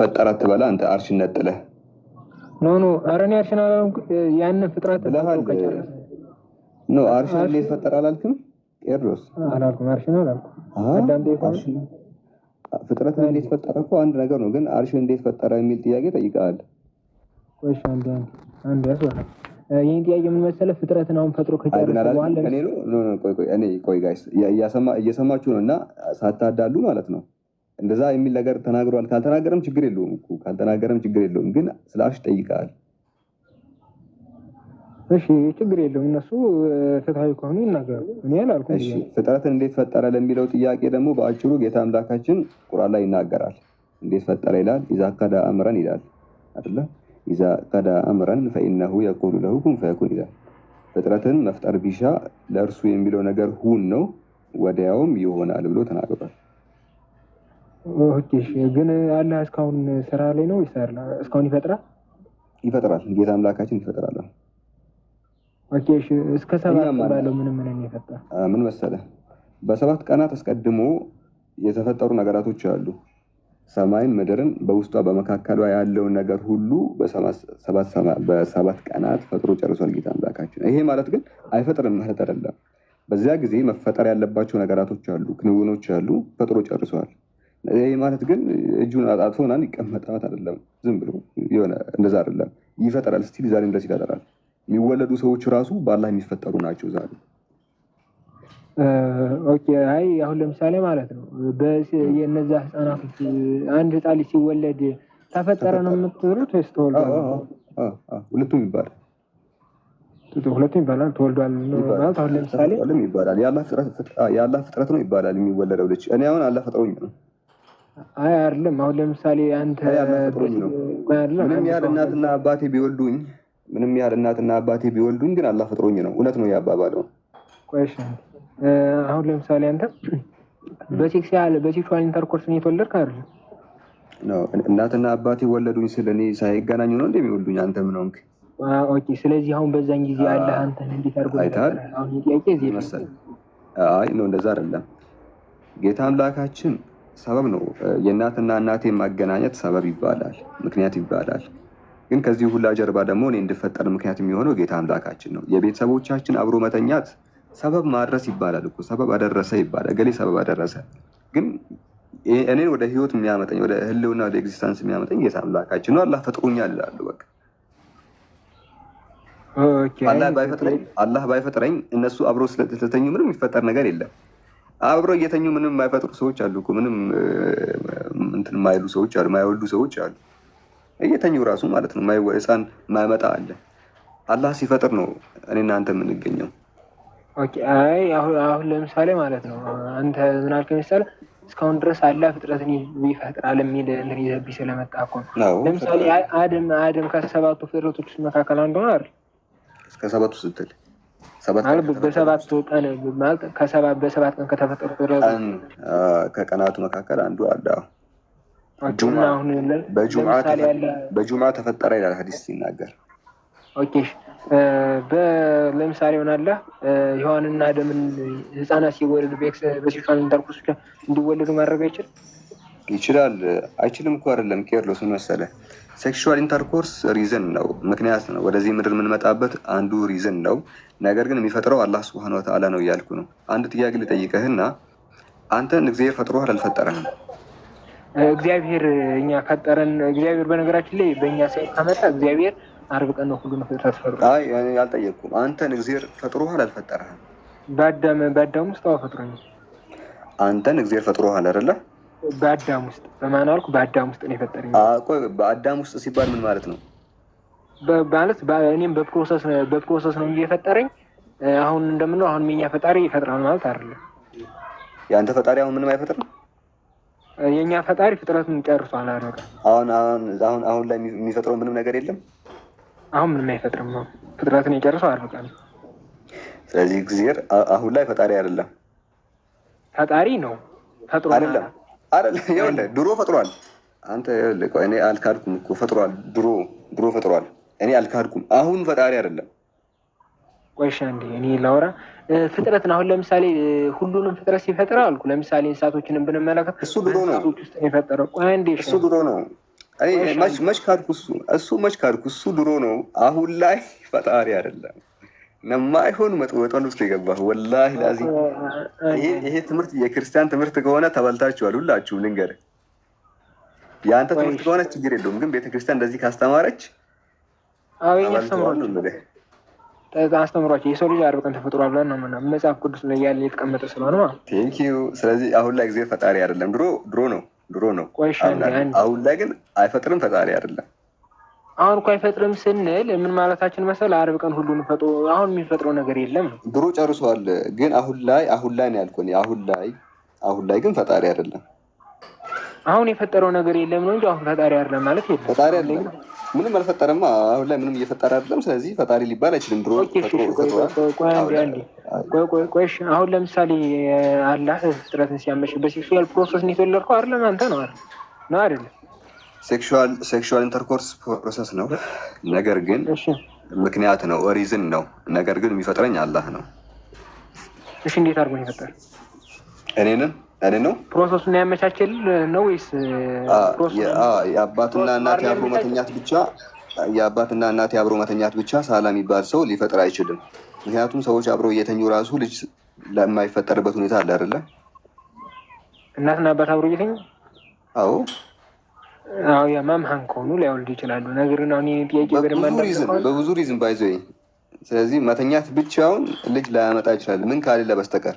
ፈጠራት ትበላ አንተ አርሽን ነጥለህ ኖ አረኔ አርሽን ያን ፍጥረት ኖ አርሽን እንዴት ፈጠረ አላልክም? ቄርሎስ አላልኩም። አርሽን አላልኩም። አዳም አርሽን ፍጥረትን እንዴት ፈጠረ እኮ አንድ ነገር ነው፣ ግን አርሽን እንዴት ፈጠረ የሚል ጥያቄ ጠይቀሃል። ቆይሽ አንድ ያስወራ ይሄን ጥያቄ ምን መሰለህ? ፍጥረትን አሁን ፈጥሮ ከጨረሰ በኋላ እኔ ቆይ ጋይስ እየሰማችሁ ነው እና ሳታዳሉ ማለት ነው። እንደዛ የሚል ነገር ተናግሯል። ካልተናገረም ችግር የለውም እኮ ካልተናገረም ችግር የለውም፣ ግን ስለ አርሽ ጠይቀሃል። እሺ ችግር የለውም፣ እነሱ ፍትሃዊ ከሆኑ ይናገሩ። እኔ አላልኩም። እሺ ፍጥረትን እንዴት ፈጠረ ለሚለው ጥያቄ ደግሞ በአጭሩ ጌታ አምላካችን ቁርአን ላይ ይናገራል። እንዴት ፈጠረ ይላል። ኢዛ ቀዳ አምረን ይላል አይደለ? ኢዛ ቀዳ አምረን ፈኢነሁ የቁሉ ለሁ ኩን ፈየኩን ይላል። ፍጥረትን መፍጠር ቢሻ ለእርሱ የሚለው ነገር ሁን ነው፣ ወዲያውም ይሆናል ብሎ ተናግሯል። ኦኬ ግን አላህ እስካሁን ስራ ላይ ነው ይሰራል? እስካሁን ይፈጥራል። ጌታ አምላካችን ይፈጥራል። ኦኬ እሺ እስከ 7 ባለው ምን ይፈጥራል? ምን መሰለህ በ7 ቀናት አስቀድሞ የተፈጠሩ ነገራቶች አሉ። ሰማይን ምድርን በውስጧ በመካከሏ ያለውን ነገር ሁሉ በ7 ቀናት ፈጥሮ ጨርሷል ጌታ አምላካችን። ይሄ ማለት ግን አይፈጥርም ማለት አይደለም። በዚያ ጊዜ መፈጠር ያለባቸው ነገራቶች አሉ፣ ክንውኖች አሉ፣ ፈጥሮ ጨርሷል። ይሄ ማለት ግን እጁን አጣጥፎ ምናምን ይቀመጣት አይደለም። ዝም ብሎ የሆነ እንደዛ አይደለም። ይፈጥራል። ስቲል ዛሬም ድረስ ይፈጥራል። የሚወለዱ ሰዎች ራሱ በአላህ የሚፈጠሩ ናቸው ዛሬ። ኦኬ አይ አሁን ለምሳሌ ማለት ነው የነዛ ህፃናቶች አንድ ህፃን ልጅ ሲወለድ ተፈጠረ ነው የምትሉት ወይስ ተወልዷል? ሁለቱም ይባላል። ሁለቱም ይባላል። ተወልዷል ማለት አሁን ለምሳሌ ይባላል የአላህ ፍጥረት ነው ይባላል የሚወለደው ልጅ። እኔ አሁን አላህ ፈጥሮኝ ነው። አይ አይደለም። አሁን ለምሳሌ አንተ ምንም ያህል እናትና አባቴ ቢወልዱኝ ግን አላህ ፈጥሮኝ ነው። እውነት ነው ያባባለው። ቆይሽ አሁን ለምሳሌ አንተ በሴክሹዋል ኢንተርኮርስ ነው የተወለድክ አይደል? ነው እናትና አባቴ ወለዱኝ ስለ እኔ ሳይገናኙ ነው እንደሚወልዱኝ። አንተ ምን ሆንክ? ኦኬ ስለዚህ አሁን በዛን ጊዜ አላህ አንተን እንዴት አድርጎ አይታል? አሁን ጥያቄ እዚህ መሰለ። አይ ነው እንደዛ አይደለም። ጌታ አምላካችን ሰበብ ነው። የእናትና እናቴን ማገናኘት ሰበብ ይባላል፣ ምክንያት ይባላል። ግን ከዚህ ሁላ ጀርባ ደግሞ እኔ እንድፈጠር ምክንያት የሚሆነው ጌታ አምላካችን ነው። የቤተሰቦቻችን አብሮ መተኛት ሰበብ ማድረስ ይባላል እኮ። ሰበብ አደረሰ ይባላል። ገሌ ሰበብ አደረሰ። ግን እኔን ወደ ህይወት የሚያመጣኝ ወደ ህልውና ወደ ኤግዚስተንስ የሚያመጣኝ ጌታ አምላካችን ነው። አላህ ፈጥሮኛል ይላሉ። በቃ አላህ ባይፈጥረኝ እነሱ አብሮ ስለተኙ ምንም የሚፈጠር ነገር የለም። አብሮ እየተኙ ምንም የማይፈጥሩ ሰዎች አሉ እኮ። ምንም እንትን የማይሉ ሰዎች አሉ፣ የማይወልዱ ሰዎች አሉ። እየተኙ ራሱ ማለት ነው። ህፃን የማይመጣ አለ። አላህ ሲፈጥር ነው እኔና አንተ የምንገኘው። ኦኬ አይ አሁን ለምሳሌ ማለት ነው አንተ ምን አልከኝ መሰለህ? እስካሁን ድረስ አላህ ፍጥረትን ይፈጥራል የሚል እንትን ይዘብኝ ስለመጣ እኮ ነው። ለምሳሌ አደም ከ7ቱ ፍጥረቶች መካከል አንዱ ነው አይደል? እስከ 7ቱ ስትል በ7 ቀን ማለት በ7 ቀን ከተፈጠሩ ከቀናቱ መካከል አንዱ አለ። አሁን በጁምዓ ተፈጠረ ይላል ሐዲስ ሲናገር። ኦኬ ለምሳሌ ሆናለ ዮሐንና አደምን ህፃናት ሲወለዱ በሴክሹዋል ኢንተርኮርስ እንዲወለዱ ማድረግ ይችላል? አይችልም እኮ አይደለም። ኬርሎስ ምን መሰለህ? ሴክሹዋል ኢንተርኮርስ ሪዝን ነው፣ ምክንያት ነው። ወደዚህ ምድር የምንመጣበት አንዱ ሪዝን ነው። ነገር ግን የሚፈጥረው አላህ ሱብሃነሁ ወተዓላ ነው እያልኩ ነው። አንድ ጥያቄ ልጠይቅህና አንተን እግዚአብሔር ፈጥሮህ አልፈጠረህም? እግዚአብሔር እኛ ፈጠረን። እግዚአብሔር በነገራችን ላይ በእኛ ሳይት ከመጣ እግዚአብሔር 40 ቀን ነው ሁሉንም ፍጥረት ፈጥሮ። አይ እኔ አልጠየቅኩም። አንተን እግዚአብሔር ፈጥሮሃል አልፈጠረህም? በአዳም ውስጥ ፈጥሮኛል። አንተን እግዚአብሔር ፈጥሮሃል አይደለ? በአዳም ውስጥ በማን አልኩ? በአዳም ውስጥ ነው የፈጠረኝ። ቆይ በአዳም ውስጥ ሲባል ምን ማለት ነው? ማለት እኔም በፕሮሰስ ነው እንጂ የፈጠረኝ። አሁን እንደምንለው አሁን የኛ ፈጣሪ ይፈጥራል ማለት አይደለም። የአንተ ፈጣሪ አሁን ምንም አይፈጥርም? የኛ ፈጣሪ ፍጥረቱን ጨርሷል አረጋ። አሁን ላይ የሚፈጥረው ምንም ነገር የለም። አሁን ምንም አይፈጥርም ነው ፍጥረቱን የጨርሰው አረጋ። ስለዚህ እግዚአብሔር አሁን ላይ ፈጣሪ አይደለም። ፈጣሪ ነው ፈጥሮ አይደለም። ይኸውልህ ድሮ ፈጥሯል። አንተ ይኸውልህ እኔ አልካድኩም እኮ ፈጥሯል። ድሮ ፈጥሯል። እኔ አልካድኩም። አሁን ፈጣሪ አይደለም። ቆይሻ እንዴ እኔ ላውራ ፍጥረትን አሁን ለምሳሌ ሁሉንም ፍጥረት ሲፈጥር አልኩ። ለምሳሌ እንስሳቶችንም ብንመለከት እሱ ድሮ ነው ውስጥ የፈጠረው። ቆይ እንዴ እሱ ድሮ ነው። መች ካድኩ? እሱ መች ካድኩ? እሱ ድሮ ነው። አሁን ላይ ፈጣሪ አይደለም። ነማይሆን መጥወጠን ውስጥ የገባህ ወላሂ ላዚ። ይሄ ትምህርት የክርስቲያን ትምህርት ከሆነ ተበልታችኋል ሁላችሁም። ልንገርህ፣ የአንተ ትምህርት ከሆነ ችግር የለውም፣ ግን ቤተክርስቲያን እንደዚህ ካስተማረች ተበልተዋል ነው የምልህ። አስተምሯቸው የሰው ልጅ 40 ቀን ተፈጥሯል ብለን ነው ምናምን መጽሐፍ ቅዱስ ላይ ያለ የተቀመጠ ስለሆነ ማለት ነው። ቴንኪዩ። ስለዚህ አሁን ላይ ጊዜ ፈጣሪ አይደለም፣ ድሮ ነው። አሁን ላይ ግን አይፈጥርም፣ ፈጣሪ አይደለም። አሁን እኮ አይፈጥርም ስንል ምን ማለታችን መሰለህ? 40 ቀን ሁሉን ፈጥሮ አሁን የሚፈጥረው ነገር የለም ነው። ድሮ ጨርሷል፣ ግን አሁን ላይ ነው ያልኩህ። አሁን ላይ ግን ፈጣሪ አይደለም። አሁን የፈጠረው ነገር የለም ነው እንጂ አሁን ፈጣሪ አይደለም ማለት የለም። ፈጣሪ አይደለም፣ ምንም አልፈጠረማ። አሁን ላይ ምንም እየፈጠረ አይደለም። ስለዚህ ፈጣሪ ሊባል አይችልም። ድሮ አሁን ለምሳሌ አላህ ፍጥረትን ሲያመሽ በሴክሹዋል ፕሮሰስ ነው የተወለድከው አይደለም? አንተ ነው አይደለም? ሴክሹዋል ኢንተርኮርስ ፕሮሰስ ነው፣ ነገር ግን ምክንያት ነው፣ ሪዝን ነው። ነገር ግን የሚፈጥረኝ አላህ ነው። እሺ፣ እንዴት አድርጎ ነው የፈጠረ? እኔ ነው ፕሮሰሱን ያመቻችል ነው ወይስ የአባትና እናት የአብሮ መተኛት ብቻ ሳላ የሚባል ሰው ሊፈጥር አይችልም። ምክንያቱም ሰዎች አብረው እየተኙ ራሱ ልጅ ለማይፈጠርበት ሁኔታ አለ አይደለ? እናትና አባት አብረው እየተኙ አዎ የማምሃን ከሆኑ ሊያወልዱ ይችላሉ። ነገር ግን አሁን ጥያቄ በብዙ ሪዝን ባይዘይ። ስለዚህ መተኛት ብቻውን ልጅ ላያመጣ ይችላል፣ ምን ካሌለ በስተቀር።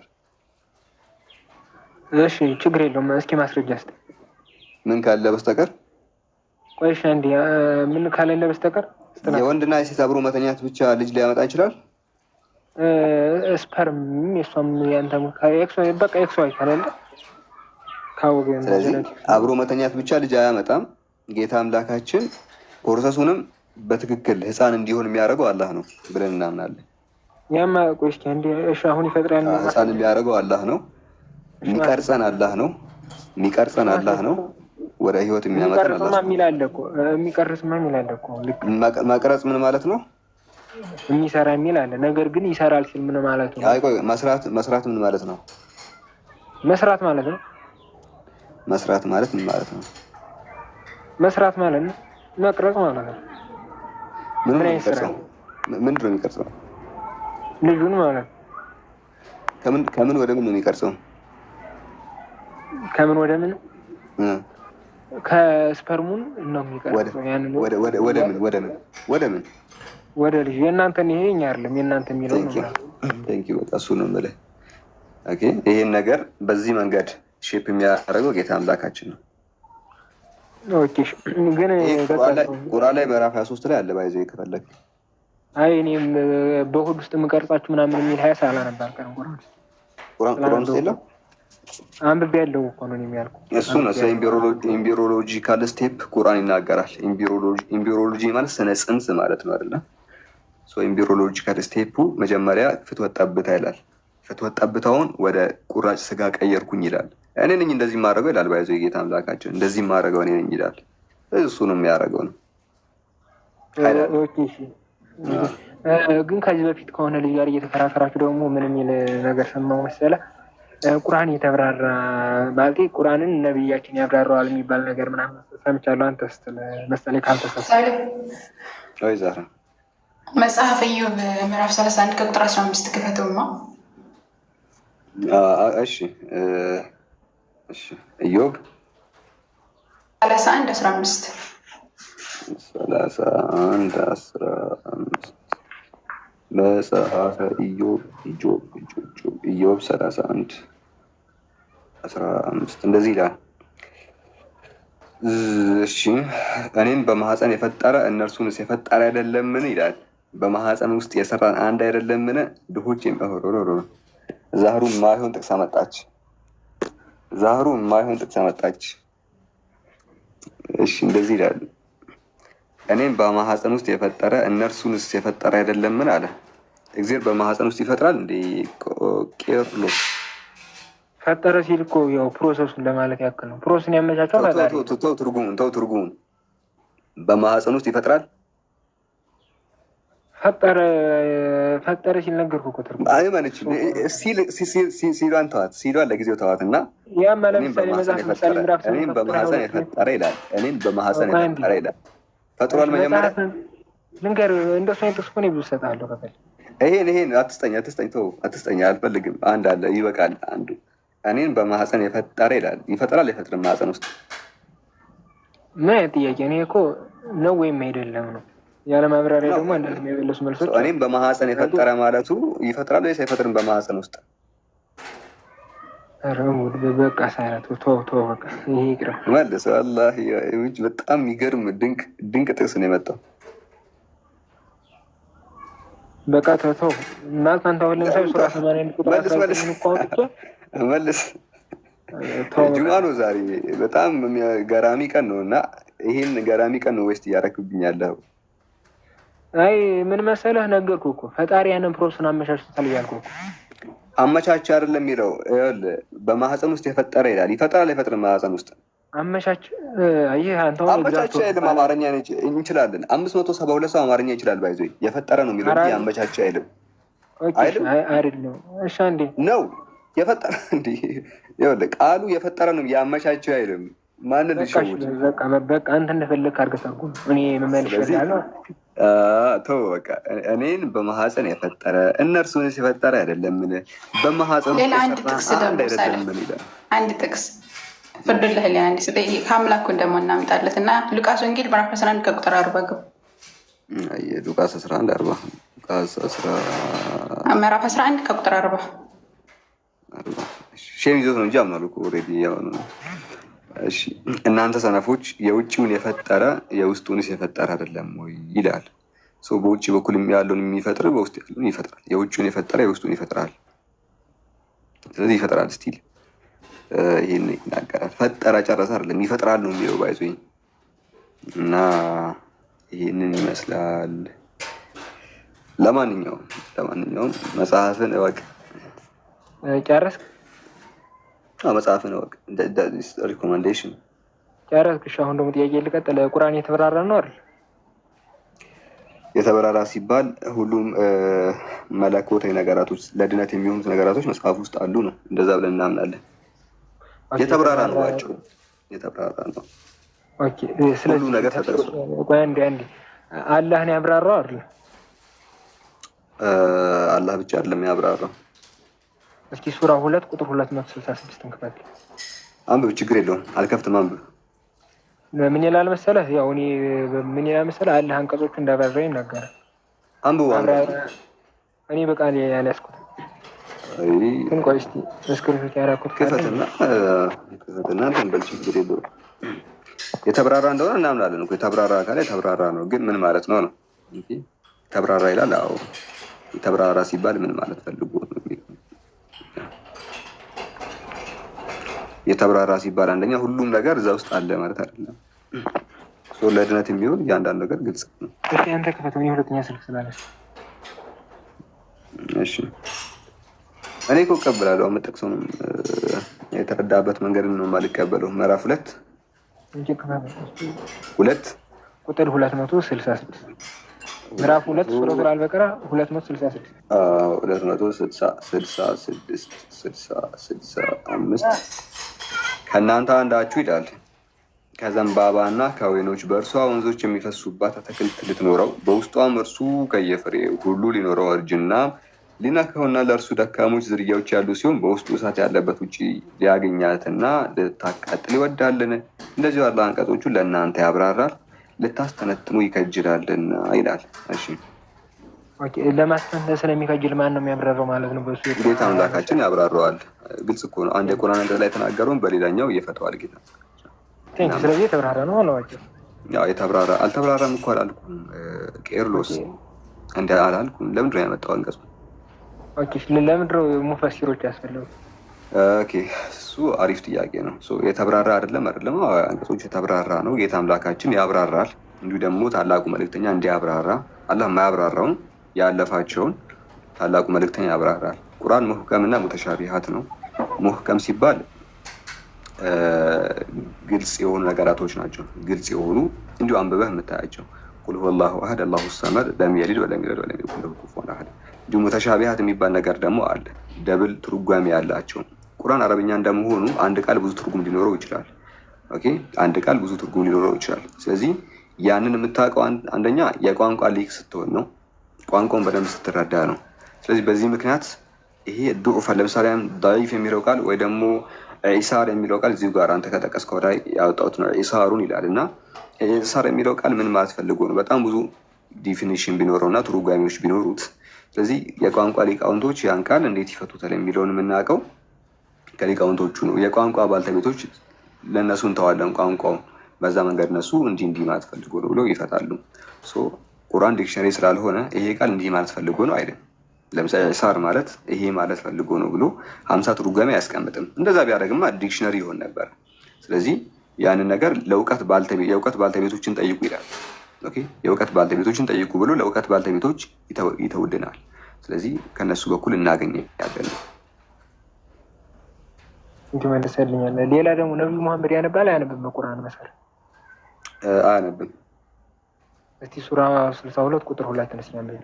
እሺ፣ ችግር የለውም። እስኪ ማስረጃ እስኪ። ምን ካለ በስተቀር? ቆይሽ አንዴ። ምን ካሌለ በስተቀር? የወንድና የሴት አብሮ መተኛት ብቻ ልጅ ሊያመጣ ይችላል። ስፐርም የሷም ያንተም በቃ ኤክስ ዋይ ካሌለ ስለዚህ አብሮ መተኛት ብቻ ልጅ አያመጣም። ጌታ አምላካችን ፕሮሰሱንም በትክክል ህፃን እንዲሆን የሚያደርገው አላህ ነው ብለን እናምናለን። ያማ ቆይሽ አንዴ። እሺ፣ አሁን ይፈጥራል። ህፃን የሚያደርገው አላህ ነው። የሚቀርጸን አላህ ነው። ወደ ህይወት የሚያመጣን አላህ ነው። የሚቀርጽማ የሚል አለ እኮ። መቅረጽ ምን ማለት ነው? የሚሰራ የሚል አለ። ነገር ግን ይሰራል ሲል ምን ማለት ነው? አይ ቆይ፣ መስራት ምን ማለት ነው? መስራት ማለት ነው። መስራት ማለት ምን ማለት ነው? መስራት ማለት ነው መቅረጽ ማለት ነው። ምንድን ነው የሚቀርጸው? ልጁን ማለት ነው። ከምን ወደ ምን ነው የሚቀርጸው? ከምን ወደ ምን? ከስፐርሙን ነው የሚቀርጸው። ወደ ምን? ወደ ልጅ። የእናንተን ይሄ እኛ አይደለም የእናንተ የሚለው ነው። ቴንኪው። በቃ እሱ ነው የምልህ። ኦኬ፣ ይሄን ነገር በዚህ መንገድ ሼፕ የሚያደርገው ጌታ አምላካችን ነው። ኦኬ፣ ግን ቁርአን ላይ ምዕራፍ 23 ላይ አለ። ባይዘው ከፈለክ አይ እኔም በሆድ ውስጥ የምቀርጻችሁ ምናምን የሚል ሀያ ሳላ ነበር። ቁርአን ውስጥ የለም። አንብቤ ያለው እኮ ነው የሚያልኩ። እሱ ነው ኢምቢሮሎጂካል ስቴፕ ቁርአን ይናገራል። ኢምቢሮሎጂ ማለት ስነ ጽንስ ማለት ነው አይደለ? ኢምቢሮሎጂካል ስቴፑ መጀመሪያ ፍትወት ጠብታ ይላል። ፍትወት ጠብታውን ወደ ቁራጭ ስጋ ቀየርኩኝ ይላል። እኔ ነኝ እንደዚህ የማደርገው ይላል። ባይዘው የጌታ አምላካችን እንደዚህ የማደርገው እኔ ነኝ ይላል። እሱ ነው የሚያደርገው ነው። ግን ከዚህ በፊት ከሆነ ልጅ ጋር እየተከራከራችሁ ደግሞ ምን የሚል ነገር ሰማሁ መሰለህ? ቁርአን የተብራራ ማለት ቁርአንን ነብያችን ያብራራዋል የሚባል ነገር ምናምን ሰምቻለሁ። አንተ ስትል መሰለኝ ካልተሳሳትኩ። ወይ ዛሬ መጽሐፈ ኢዮብ ምዕራፍ 31 ከቁጥር 15 ክፈተውማ። እሺ ኢዮብ 31:15 መጽሐፈ ኢዮብ 31:15 እንደዚህ ይላል። እሺ እኔን በማህፀን የፈጠረ እነርሱንስ የፈጠረ አይደለምን ይላል። በማህፀን ውስጥ የሰራን አንድ አይደለምን? ድሆች ዛህሩ የማይሆን ጥቅስ አመጣች። እሺ እንደዚህ ይላል። እኔን በማህፀን ውስጥ የፈጠረ እነርሱንስ የፈጠረ አይደለምን አለ። እግዚአብሔር በማህፀን ውስጥ ይፈጥራል እንዴ? ቄርሎስ ፈጠረ ሲል እኮ ያው ፕሮሰሱን ለማለት ያክል ነው። ፕሮሰሱን ያመቻቸው ፈጣሪ። ተው ትርጉሙን። በማህፀን ውስጥ ይፈጥራል ፈጠረ ሲል ነገርኩህ እኮ ትርጉም። አይ ማለች ሲሏን ተዋት፣ ሲሏን ለጊዜው ተዋት እና ያማ ለምሳሌ መጽሐፍ ምሳሌ ምዕራፍ እኔም በማህፀን የፈጠረ ይላል። እኔም በማህፀን የፈጠረ ይላል። ፈጥሯል መጀመሪያ ልንገርህ፣ እንደሱ አይነት ጥቅስ እኮ ነው ብዙ እሰጥሃለሁ ከፈለግ። ይሄን አትስጠኝ፣ አልፈልግም። አንድ አለ ይበቃል። አንዱ እኔን በማህፀን የፈጠረ ይላል። ይፈጥራል አይፈጥርም? ማህፀን ውስጥ ምን አይነት ጥያቄ? እኔ እኮ ነው ወይም አይደለም ነው ያለ ማብራሪያ ደግሞ አንዳንድ የሚመለሱ መልሶች። እኔም በማህፀን የፈጠረ ማለቱ ይፈጥራል ወይስ አይፈጥርም? በማህፀን ውስጥ በቃ ሳያት ተው በቃ ይሄ ይቅር መልስ። ወላሂ በጣም የሚገርም ድንቅ ጥቅስ ነው የመጣው። በቃ ተው ማለት አንተ አሁን ለምሳሌ ሱራ 81 ቁጥር 19 መልስ። ጁማ ነው ዛሬ፣ በጣም ገራሚ ቀን ነው እና ይሄን ገራሚ ቀን ነው ዌስት እያደረክብኝ ያለው። አይ ምን መሰለህ ነገርኩህ እኮ ፈጣሪ ያንን ፕሮሰስን አመቻችቶታል እያልኩህ እኮ። አመቻች አይደለም የሚለው በማህፀን ውስጥ የፈጠረ ይላል። ይፈጥራል አይፈጥርም? ማህፀን ውስጥ አመቻች። ይህ አንተ አመቻች አይልም። አማርኛ እንችላለን። 572 ሰው አማርኛ ይችላል። ባይዞ የፈጠረ ነው የሚለው እንጂ አመቻች አይልም። አይደለም? እሺ አንዴ ነው የፈጠረ እንዴ? ይኸውልህ ቃሉ የፈጠረ ነው ያመቻቸው አይልም። ማንን ልሽውት? በቃ አንተ እንደፈለግህ አድርገህ ተርጉም። እኔ መመልሽ ያለው ተው በቃ። እኔን በማህፀን የፈጠረ እነርሱንስ የፈጠረ አይደለም? ምን በማህፀን ሌላ አንድ ጥቅስ አንድ ጥቅስ ፍርዱላህ ሊያ አንድ ስጠይ ከአምላኩ ደግሞ እናምጣለት እና ሉቃስ ወንጌል ምዕራፍ 11 ከቁጥር 40 ግብ ሉቃስ 11 40 ምዕራፍ 11 ከቁጥር 40 ሼም ይዞት ነው እንጂ አምናሉ እኮ ኦልሬዲ ያሆነ ነው። እሺ እናንተ ሰነፎች የውጭውን የፈጠረ የውስጡንስ የፈጠረ አይደለም ወይ ይላል። ሰው በውጭ በኩል ያለውን የሚፈጥር በውስጥ ያለውን ይፈጥራል። የውጭውን የፈጠረ የውስጡን ይፈጥራል። ስለዚህ ይፈጥራል ስቲል ይሄን ይናገራል። ፈጠረ ጨረሰ አይደለም፣ ይፈጥራል ነው የሚለው ባይዞኝ እና ይሄንን ይመስላል። ለማንኛውም መጽሐፍን እወቅ። ጨረስክ? መጽሐፍን እወቅ። ሪኮመንዴሽን ጨረስክ? እሺ አሁን ደግሞ ጥያቄ ልቀጥል። ቁርአን የተብራራ ነው አይደል? የተብራራ ሲባል ሁሉም መለኮታዊ ነገራቶች ለድነት የሚሆኑት ነገራቶች መጽሐፍ ውስጥ አሉ ነው። እንደዛ ብለን እናምናለን። የተብራራ ነው ባጭሩ፣ የተብራራ ነው። ኦኬ። ስለዚህ ነገር ተጠቅሷል። ቆይ አንዴ አላህን ያብራራው አይደል? አላህ ብቻ አይደለም ያብራራው። እስኪ ሱራ 2 ቁጥር 266 እንክፈት። አንብብ፣ ችግር የለውም። አልከፍትም፣ አንብብ። ምን ይላል መሰለህ? ያው ምን ይላል መሰለህ? አላህ አንቀጾቹ እንዳብራራ ይናገራል። አንብብ። እኔ በቃል ያልያዝኩት ግን ቆይ እስኪ እስክሪፕት ያደረኩት ክፈትና እንትን በል፣ ችግር የለውም። የተብራራ እንደሆነ እናምናለን እኮ። የተብራራ ካለ የተብራራ ነው፣ ግን ምን ማለት ነው ነው? ተብራራ ይላል። አዎ የተብራራ ሲባል ምን ማለት ፈልጎ ነው የሚለው። የተብራራ ሲባል አንደኛ ሁሉም ነገር እዛ ውስጥ አለ ማለት አይደለም። ለድነት የሚሆን እያንዳንዱ ነገር ግልጽ ነው። እሺ አንተ ክፈት። እኔ ሁለተኛ ስልክ ስላለች እሺ እኔ እኮ እቀበላለሁ። የምጠቅሰውንም የተረዳበት መንገድ ነው የማልቀበለው። ምዕራፍ 2 ቁጥር 266 ምዕራፍ 2 ሱረቱል አልበቀራ 266 266 ከእናንተ አንዳችሁ ይላል ከዘንባባና ከወይኖች በእርሷ ወንዞች የሚፈሱባት አትክልት ልትኖረው በውስጧም እርሱ ከየፍሬ ሁሉ ሊኖረው እርጅና ሊነካውና ለእርሱ ደካሞች ዝርያዎች ያሉ ሲሆን በውስጡ እሳት ያለበት ውጭ ሊያገኛትና ልታቃጥል ይወዳልን? እንደዚሁ ያለ አንቀጾቹ ለእናንተ ያብራራል፣ ልታስተነትኑ ይከጅላልና ይላል። እሺ ለማስተንተን ስለሚከጅል ማን ነው የሚያብራራው ማለት ነው? በሱ ጌታ አምላካችን ያብራራዋል። ግልጽ እኮ ነው። አንድ የቁርአን አንቀጽ ላይ ተናገረውን በሌላኛው እየፈተዋል ጌታ። ስለዚህ የተብራራ ነው አለዋቸው። ያው የተብራራ አልተብራራም እኮ አላልኩም። ቄርሎስ እንደ አላልኩም። ለምንድን ነው ያመጣው አንቀጹ? ኦኬ ለምንድን ነው ሙፈሲሮች ያስፈልጉ? ኦኬ እሱ አሪፍ ጥያቄ ነው። የተብራራ አይደለም አንቀጾቹ የተብራራ ነው። ጌታ አምላካችን ያብራራል። እንዲሁ ደግሞ ታላቁ መልእክተኛ እንዲያብራራ አላህ የማያብራራውን ያለፋቸውን ታላቁ መልእክተኛ ያብራራል። ቁርአን ሙህከም እና ሙተሻቢሃት ነው። ሙህከም ሲባል ግልጽ የሆኑ ነገራቶች ናቸው። ግልጽ የሆኑ እንዲሁ አንብበህ የምታያቸው። ቁል ሁወላሁ አሐድ አላሁ ሰመድ ለም የሊድ ወለም ዩለድ ወለም የኩን ለሁ ኩፉወን አሐድ። እንዲሁም ሙተሻቢሃት የሚባል ነገር ደግሞ አለ፣ ደብል ትርጓሜ ያላቸው። ቁርአን አረብኛ እንደመሆኑ አንድ ቃል ብዙ ትርጉም ሊኖረው ይችላል። ኦኬ፣ አንድ ቃል ብዙ ትርጉም ሊኖረው ይችላል። ስለዚህ ያንን የምታውቀው አንደኛ የቋንቋ ሊቅ ስትሆን ነው፣ ቋንቋውን በደንብ ስትረዳ ነው። ስለዚህ በዚህ ምክንያት ይሄ ዱዑፈ ለምሳሌ ዳዒፍ የሚለው ቃል ወይ ደግሞ ኢሳር የሚለው ቃል እዚሁ ጋር አንተ ከጠቀስከው ላይ ያወጣሁት ነው። ኢሳሩን ይላል እና ኢሳር የሚለው ቃል ምን ማለት ፈልጎ ነው? በጣም ብዙ ዲፊኒሽን ቢኖረው እና ትርጓሜዎች ቢኖሩት፣ ስለዚህ የቋንቋ ሊቃውንቶች ያን ቃል እንዴት ይፈቱታል የሚለውን የምናውቀው ከሊቃውንቶቹ ነው። የቋንቋ ባልተቤቶች ለእነሱ እንተዋለን ቋንቋውን፣ በዛ መንገድ እነሱ እንዲህ ማለት ፈልጎ ነው ብለው ይፈታሉ። ቁርአን ዲክሽነሪ ስላልሆነ ይሄ ቃል እንዲህ ማለት ፈልጎ ነው አይደለም። ለምሳሌ ኢሳር ማለት ይሄ ማለት ፈልጎ ነው ብሎ 50 ትርጓሜ አያስቀምጥም። እንደዛ ቢያደርግማ ዲክሽነሪ ይሆን ነበር። ስለዚህ ያንን ነገር የእውቀት ባልተቤቶችን ጠይቁ ይላል። ኦኬ፣ የእውቀት ባልተቤቶችን ጠይቁ ብሎ ለእውቀት ባልተቤቶች ይተውልናል። ስለዚህ ከነሱ በኩል እናገኘ ያለን እንትመልሰልኛል። ሌላ ደግሞ ነብዩ መሐመድ ያነባል አያነብም? በቁርአን መሰረት አያነብም። እስቲ ሱራ 62 ቁጥር 2 እንስማለን።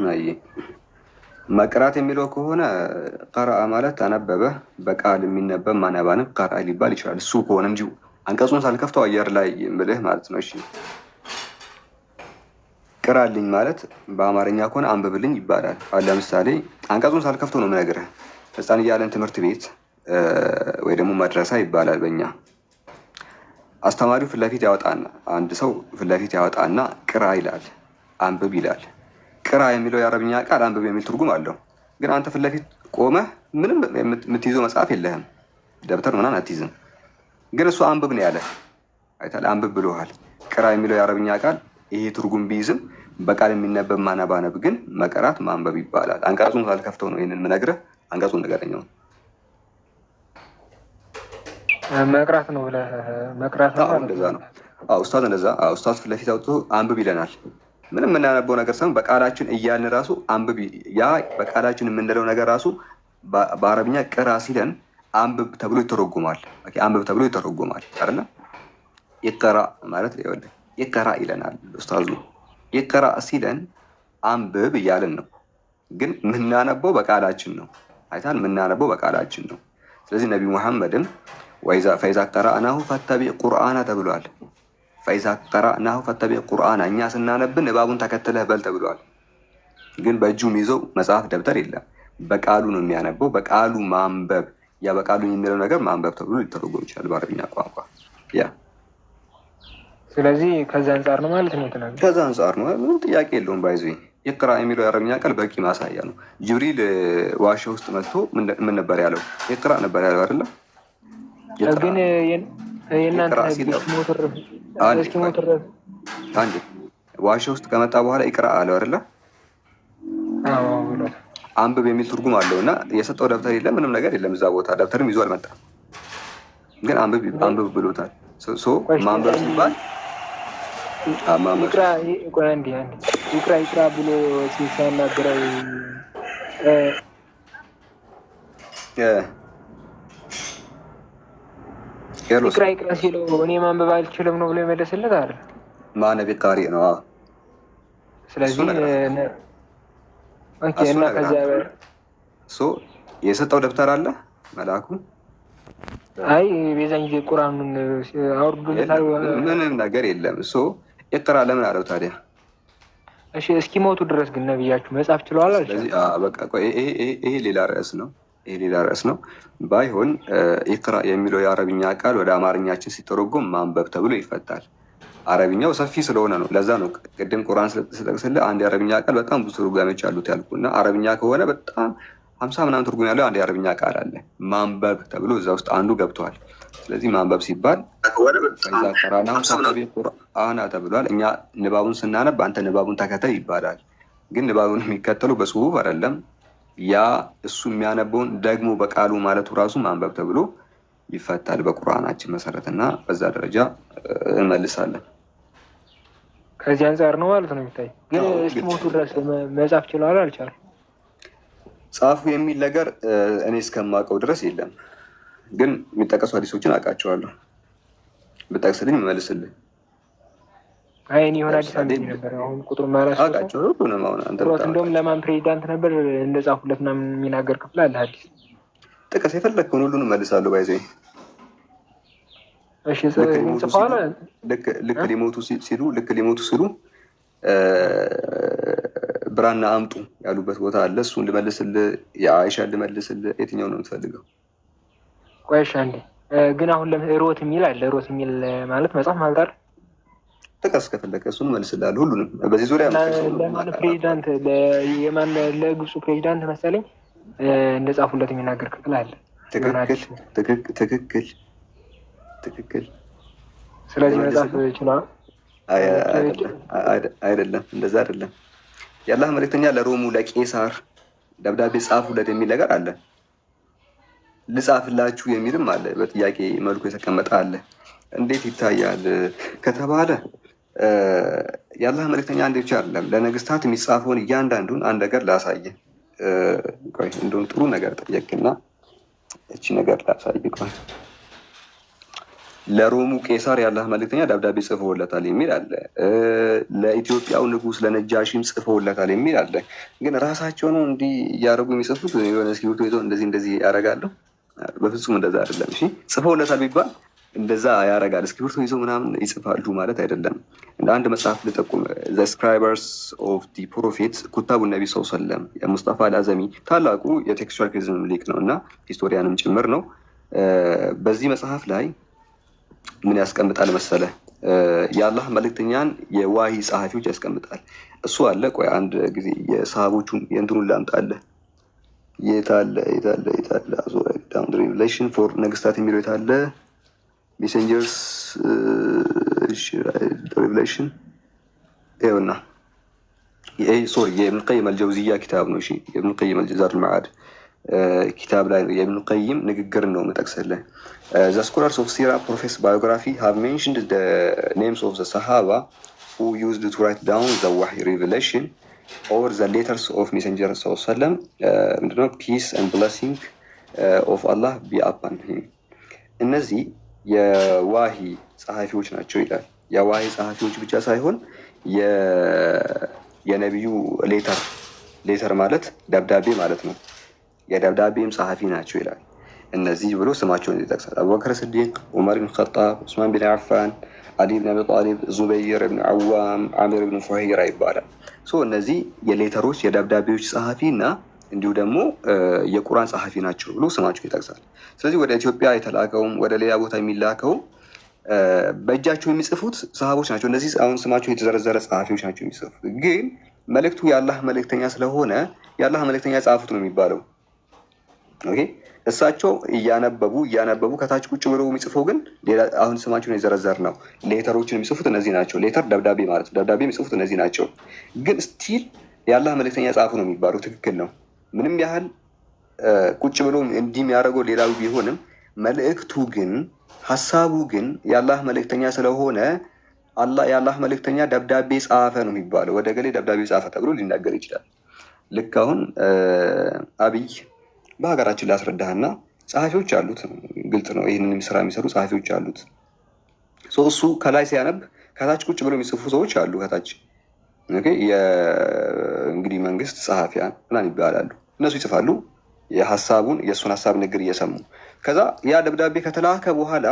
አይ መቅራት የሚለው ከሆነ ቀረአ ማለት አነበበ፣ በቃል የሚነበብ ማነባነብ ቀረአ ሊባል ይችላል። እሱ ከሆነ እንጂ አንቀጹን ሳልከፍተው አየር ላይ ምልህ ማለት ነው። እሺ ቅራልኝ ማለት በአማርኛ ከሆነ አንብብልኝ ይባላል። ለምሳሌ አንቀጹን ሳልከፍተው ነው የምነግርህ። ህፃን እያለን ትምህርት ቤት ወይ ደግሞ መድረሳ ይባላል በእኛ። አስተማሪው ፊት ለፊት ያወጣና አንድ ሰው ፊት ለፊት ያወጣና ቅራ ይላል፣ አንብብ ይላል። ቅራ የሚለው የአረብኛ ቃል አንብብ የሚል ትርጉም አለው። ግን አንተ ፊት ለፊት ቆመህ ምንም የምትይዘው መጽሐፍ የለህም፣ ደብተር ምናምን አትይዝም። ግን እሱ አንብብ ነው ያለ አይተሃል፣ አንብብ ብሎሃል። ቅራ የሚለው የአረብኛ ቃል ይሄ ትርጉም ቢይዝም በቃል የሚነበብ ማነባነብ ግን መቅራት ማንበብ ይባላል። አንቀጹን ሳልከፍተው ነው ይሄንን የምነግርህ። አንቀጹን ንገረኝ። መቅራት ነው ብለህ መቅራት ነው እንደዛ ነው። ኡስታዝ እንደዛ ኡስታዝ ፊት ለፊት አውጥቶ አንብብ ይለናል። ምንም የምናነበው ነገር ሳይሆን በቃላችን እያልን ራሱ አንብብ፣ ያ በቃላችን የምንለው ነገር ራሱ በአረብኛ ቅራ ሲለን አንብብ ተብሎ ይተረጎማል። አንብብ ተብሎ ይተረጎማል አይደለ? ይቀራ ማለት ይኸውልህ ይቀራ ይለናል ኡስታዙ። ይቀራ ሲለን አንብብ እያልን ነው፣ ግን የምናነበው በቃላችን ነው። አይታል፣ የምናነበው በቃላችን ነው። ስለዚህ ነቢዩ ሙሐመድም ፈኢዛ ቀረእናሁ ፈተቢዕ ቁርአና ተብሏል። ፈኢዛ ቀረእናሁ ፈተቢዕ ቁርአና፣ እኛ ስናነብ ንባቡን ተከትለህ በል ተብሏል። ግን በእጁ የሚይዘው መጽሐፍ ደብተር የለም፣ በቃሉ ነው የሚያነበው። በቃሉ ማንበብ፣ ያ በቃሉ የሚለው ነገር ማንበብ ተብሎ ሊተረጎም ይችላል በአረብኛ ቋንቋ። ያ ስለዚህ ከዛ አንጻር ነው ማለት ነው ተናገር። ከዛ አንጻር ነው፣ ምንም ጥያቄ የለውም። ባይዙ ይቅራ የሚለው የአረብኛ ቃል በቂ ማሳያ ነው። ጅብሪል ዋሻ ውስጥ መጥቶ ምን ነበር ያለው? ይቅራ ነበር ያለው አይደለ? ግን የእናንተ አንድ ዋሻ ውስጥ ከመጣ በኋላ ይቅራ አለው አይደለ? አንብብ የሚል ትርጉም አለው እና የሰጠው ደብተር የለም፣ ምንም ነገር የለም እዛ ቦታ። ደብተርም ይዞ አልመጣም፣ ግን አንብብ ብሎታል። ማንበብ ሲባል ይቅራ ብሎ ሲናገረው ይቅራ ሲለው እኔ ማንበብ አልችልም ነው ብሎ የመለስለት አለ። ማነቢ ቃሪ ነው። ስለዚህ እና ከዚያ የሰጠው ደብተር አለ መልአኩ። አይ ቤዛን ጊዜ ቁርአኑን አውርዱለታል፣ ምንም ነገር የለም። ይቅራ ለምን አለው ታዲያ? እሺ እስኪሞቱ ድረስ ግን ነብያችሁ መጻፍ ችለዋል አልቻለም? ስለዚህ በቃ ይሄ ሌላ ርዕስ ነው። ይሄ ሌላ ርዕስ ነው። ባይሆን ይቅራ የሚለው የአረብኛ ቃል ወደ አማርኛችን ሲተረጎም ማንበብ ተብሎ ይፈታል። አረብኛው ሰፊ ስለሆነ ነው። ለዛ ነው ቅድም ቁርአን ስለጠቅስልህ አንድ የአረብኛ ቃል በጣም ብዙ ትርጓሜዎች አሉት ያልኩና አረብኛ ከሆነ በጣም 50 ምናምን ትርጉም ያለው አንድ የአረብኛ ቃል አለ። ማንበብ ተብሎ እዛ ውስጥ አንዱ ገብተዋል። ስለዚህ ማንበብ ሲባል ፈኢዛ ቀረእናሁ ፈተቢዕ ቁርአና ተብሏል። እኛ ንባቡን ስናነብ አንተ ንባቡን ተከተል ይባላል። ግን ንባቡን የሚከተሉ በጽሁፍ አይደለም። ያ እሱ የሚያነበውን ደግሞ በቃሉ ማለቱ ራሱ ማንበብ ተብሎ ይፈታል በቁርአናችን መሰረት እና በዛ ደረጃ እንመልሳለን። ከዚህ አንጻር ነው ማለት ነው የሚታይ። ግን እስኪሞቱ ድረስ መጻፍ ችለዋል አልቻሉም? ጻፉ የሚል ነገር እኔ እስከማውቀው ድረስ የለም። ግን የሚጠቀሱ ሀዲሶችን አውቃቸዋለሁ። ብጠቅስልኝ መመልስልኝ። አይን የሆነ አዲስ አንድ ነበር። አሁን ቁጥሩ ማለት አውቃቸው ሁሉንም አሁን አንተ ሮት እንደውም ለማን ፕሬዚዳንት ነበር እንደጻፉለት ምናምን የሚናገር ክፍል አለ። አዲስ ጥቀስ የፈለግከውን ሁሉንም መልሳለሁ። ባይዘይ እሺ ጽፏል። ልክ ሊሞቱ ሲሉ ብራና አምጡ ያሉበት ቦታ አለ። እሱን ልመልስልህ? የአይሻን ልመልስልህ? የትኛው ነው የምትፈልገው? ቆይሽ አንዴ ግን አሁን ሮት የሚል አለ። ሮት የሚል ማለት መጽሐፍ ማለት አይደል? ጥቀስ ከፈለከ እሱን መልስልሃለሁ። ሁሉንም በዚህ ዙሪያ ለማን ፕሬዚዳንት የማን ለግብፁ ፕሬዚዳንት መሰለኝ እንደጻፉለት የሚናገር ክፍል አለ። ትክክል። ስለዚህ መጽሐፍ ይችላል አይደለም? እንደዛ አይደለም። የአላህ መልእክተኛ ለሮሙ ለቄሳር ደብዳቤ ጻፉለት የሚል ነገር አለ። ልጻፍላችሁ የሚልም አለ። በጥያቄ መልኩ የተቀመጠ አለ። እንዴት ይታያል ከተባለ የአላህ መልእክተኛ አንድ ብቻ አይደለም ለነገስታት የሚጻፈውን እያንዳንዱን አንድ ነገር ላሳየ። እንደውም ጥሩ ነገር ጠየቅና እቺ ነገር ላሳይ። ለሮሙ ቄሳር የአላህ መልእክተኛ ደብዳቤ ጽፈውለታል የሚል አለ። ለኢትዮጵያው ንጉስ ለነጃሺም ጽፈውለታል የሚል አለ። ግን ራሳቸው ነው እንዲህ እያደረጉ የሚጽፉት? የሆነ እስክሪብቶ ይዘው እንደዚህ ያደርጋለሁ? በፍጹም እንደዛ አይደለም። እሺ ጽፈውለታል ቢባል እንደዛ ያደርጋል። እስክሪብቶ ይዘው ምናምን ይጽፋሉ ማለት አይደለም። እንደ አንድ መጽሐፍ ልጠቁም። ዘ ስክራይበርስ ኦፍ ዲ ፕሮፌትስ ኩታቡ ነቢ ሰው ሰለም የሙስጠፋ አልአዘሚ ታላቁ የቴክስቹዋል ክሪቲሲዝም ሊቅ ነው እና ሂስቶሪያንም ጭምር ነው። በዚህ መጽሐፍ ላይ ምን ያስቀምጣል መሰለ? የአላህ መልእክተኛን የዋሂ ጸሐፊዎች ያስቀምጣል። እሱ አለ። ቆይ አንድ ጊዜ የሰሃቦቹን የእንትኑን ላምጣለህ። የታለ ሪቪሌሽን ፎር ነገስታት የሚለው የታለ? ሜሴንጀርስ ሪቪሌሽን ይኸውና። ሶሪ የኢብኑ ቀይም አልጀውዚያ ኪታብ ነው። የኢብኑ ቀይም ዛቱል መዓድ ኪታብ ላይ ነው። የኢብኑ ቀይም ንግግር ነው መጠቅሰልህ። The scholars of Sirah Prophet's biography have mentioned the names of the Sahaba who used to write down the Wahy revelation or the letters of Messenger sallam, peace and blessing of Allah be upon him. እነዚህ የዋሂ ጸሐፊዎች ናቸው ይላል። የዋሂ ጸሐፊዎች ብቻ ሳይሆን የነቢዩ ሌተር ማለት ደብዳቤ ማለት ነው። የደብዳቤም ጸሐፊ ናቸው ይላል። እነዚህ ብሎ ስማቸውን ይጠቅሳል። አቡበክር ስዲቅ፣ ዑመር ብን ኸጣብ፣ ዑስማን ብን አፋን፣ አሊ ብን አቢ ጣሊብ፣ ዙበይር ብን አዋም፣ አሚር ብን ፉሀይራ ይባላል። እነዚህ የሌተሮች የደብዳቤዎች ጸሐፊ እና እንዲሁ ደግሞ የቁርአን ጸሐፊ ናቸው ብሎ ስማቸው ይጠቅሳል። ስለዚህ ወደ ኢትዮጵያ የተላከውም ወደ ሌላ ቦታ የሚላከው በእጃቸው የሚጽፉት ሰሃቦች ናቸው። እነዚህ አሁን ስማቸው የተዘረዘረ ጸሐፊዎች ናቸው የሚጽፉት። ግን መልእክቱ የአላህ መልእክተኛ ስለሆነ የአላህ መልእክተኛ ጻፉት ነው የሚባለው። ኦኬ እሳቸው እያነበቡ ከታች ቁጭ ብለው የሚጽፈው ግን ሌላ አሁን ስማቸውን የዘረዘር ነው። ሌተሮችን የሚጽፉት እነዚህ ናቸው። ሌተር ደብዳቤ ማለት ነው። ደብዳቤ የሚጽፉት እነዚህ ናቸው። ግን ስቲል የአላህ መልእክተኛ ጻፉ ነው የሚባለው። ትክክል ነው። ምንም ያህል ቁጭ ብሎ እንዲህ የሚያደርገው ሌላው ቢሆንም መልእክቱ ግን ሀሳቡ ግን የአላህ መልእክተኛ ስለሆነ የአላህ መልእክተኛ ደብዳቤ ጻፈ ነው የሚባለው። ወደ ገሌ ደብዳቤ ጻፈ ተብሎ ሊናገር ይችላል። ልክ አሁን አብይ በሀገራችን ላስረዳህና ጸሐፊዎች አሉት፣ ግልጽ ነው። ይህንን ስራ የሚሰሩ ጸሐፊዎች አሉት። እሱ ከላይ ሲያነብ ከታች ቁጭ ብሎ የሚጽፉ ሰዎች አሉ። ከታች እንግዲህ መንግስት ጸሐፊያን ምናምን ይባላሉ። እነሱ ይጽፋሉ የእሱን ሀሳብ ንግግር እየሰሙ ከዛ ያ ደብዳቤ ከተላከ በኋላ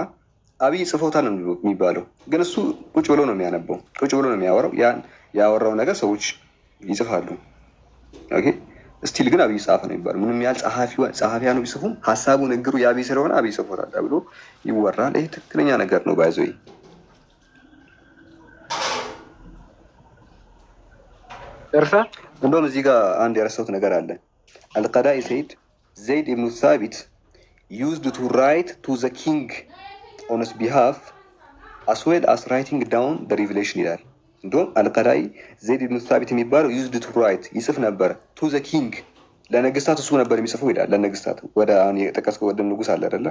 አብይ ጽፎታል ነው የሚባለው። ግን እሱ ቁጭ ብሎ ነው የሚያነበው፣ ቁጭ ብሎ ነው የሚያወራው። ያን ያወራው ነገር ሰዎች ይጽፋሉ። ስቲል ግን አብይ ጻፈ ነው የሚባለው። ምንም ያህል ጸሐፊያኑ ቢጽፉም ሀሳቡ ንግግሩ የአብይ ስለሆነ አብይ ጽፎታል ተብሎ ይወራል። ይህ ትክክለኛ ነገር ነው። ባይዘይ እንደውም እዚህ ጋር አንድ የረሳሁት ነገር አለ። አልቀዳኢ ሰይድ ዘይድ ኢብኑ ሳቢት used to write to the king on his behalf as well as writing down the revelation ይላል። እንደውም አልቀዳኢ ዘይድ ኢብኑ ሳቢት የሚባለው used to write ይጽፍ ነበር to the king ለነገስታት እሱ ነበር የሚጽፈው ይላል። ለነገስታት ወደ አሁን የጠቀስከው ወደ ንጉስ አለ አይደለ?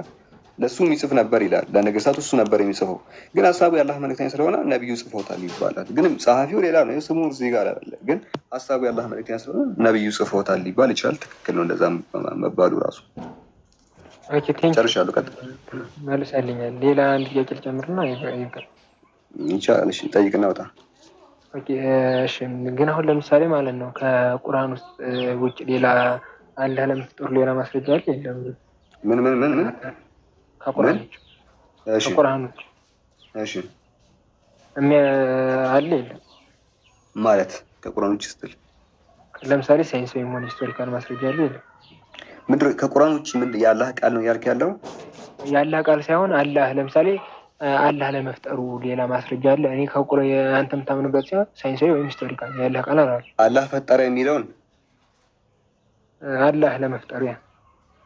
ለሱ የሚጽፍ ነበር ይላል። ለነገስታት እሱ ነበር የሚጽፈው። ግን ሀሳቡ የአላህ መልእክተኛ ስለሆነ ነብዩ ጽፎታል ይባላል። ግን ጸሐፊው ሌላ ነው። ስሙ እዚህ ጋር አለ። ግን ሀሳቡ የአላህ መልእክተኛ ስለሆነ ነብዩ ጽፎታል ሊባል ይችላል። ትክክል ነው። እንደዛ መባሉ ራሱ ጨርሻለሁ። ቀጥታ መልሰልኛል። ሌላ አንድ ጥያቄ ልጨምርና ይቻላል። እሺ ጠይቅና ወጣ ኦኬ እሺ። ግን አሁን ለምሳሌ ማለት ነው ከቁርአን ውስጥ ውጭ ሌላ አላህ ለመፍጠሩ ሌላ ማስረጃ አለ የለም? ምን ምን ምን ምን ከቁርአን ውጭ ከቁርአን ውጭ እሺ አለ የለም ማለት ከቁርአን ውጭ ስትል ለምሳሌ ሳይንስ ወይም ሂስቶሪካል ማስረጃ አለ የለም? ምንድን ከቁርአን ውጭ ምን የአላህ ቃል ነው ያልክ ያለው? የአላህ ቃል ሳይሆን አላህ ለምሳሌ አላህ ለመፍጠሩ ሌላ ማስረጃ አለ? እኔ ከቁርአን አንተ የምታምንበት ሲሆን ሳይንሳዊ ወይም ሂስቶሪካል የአላህ ቃል አለ። አላህ ፈጠረ የሚለውን አላህ ለመፍጠሩ ያ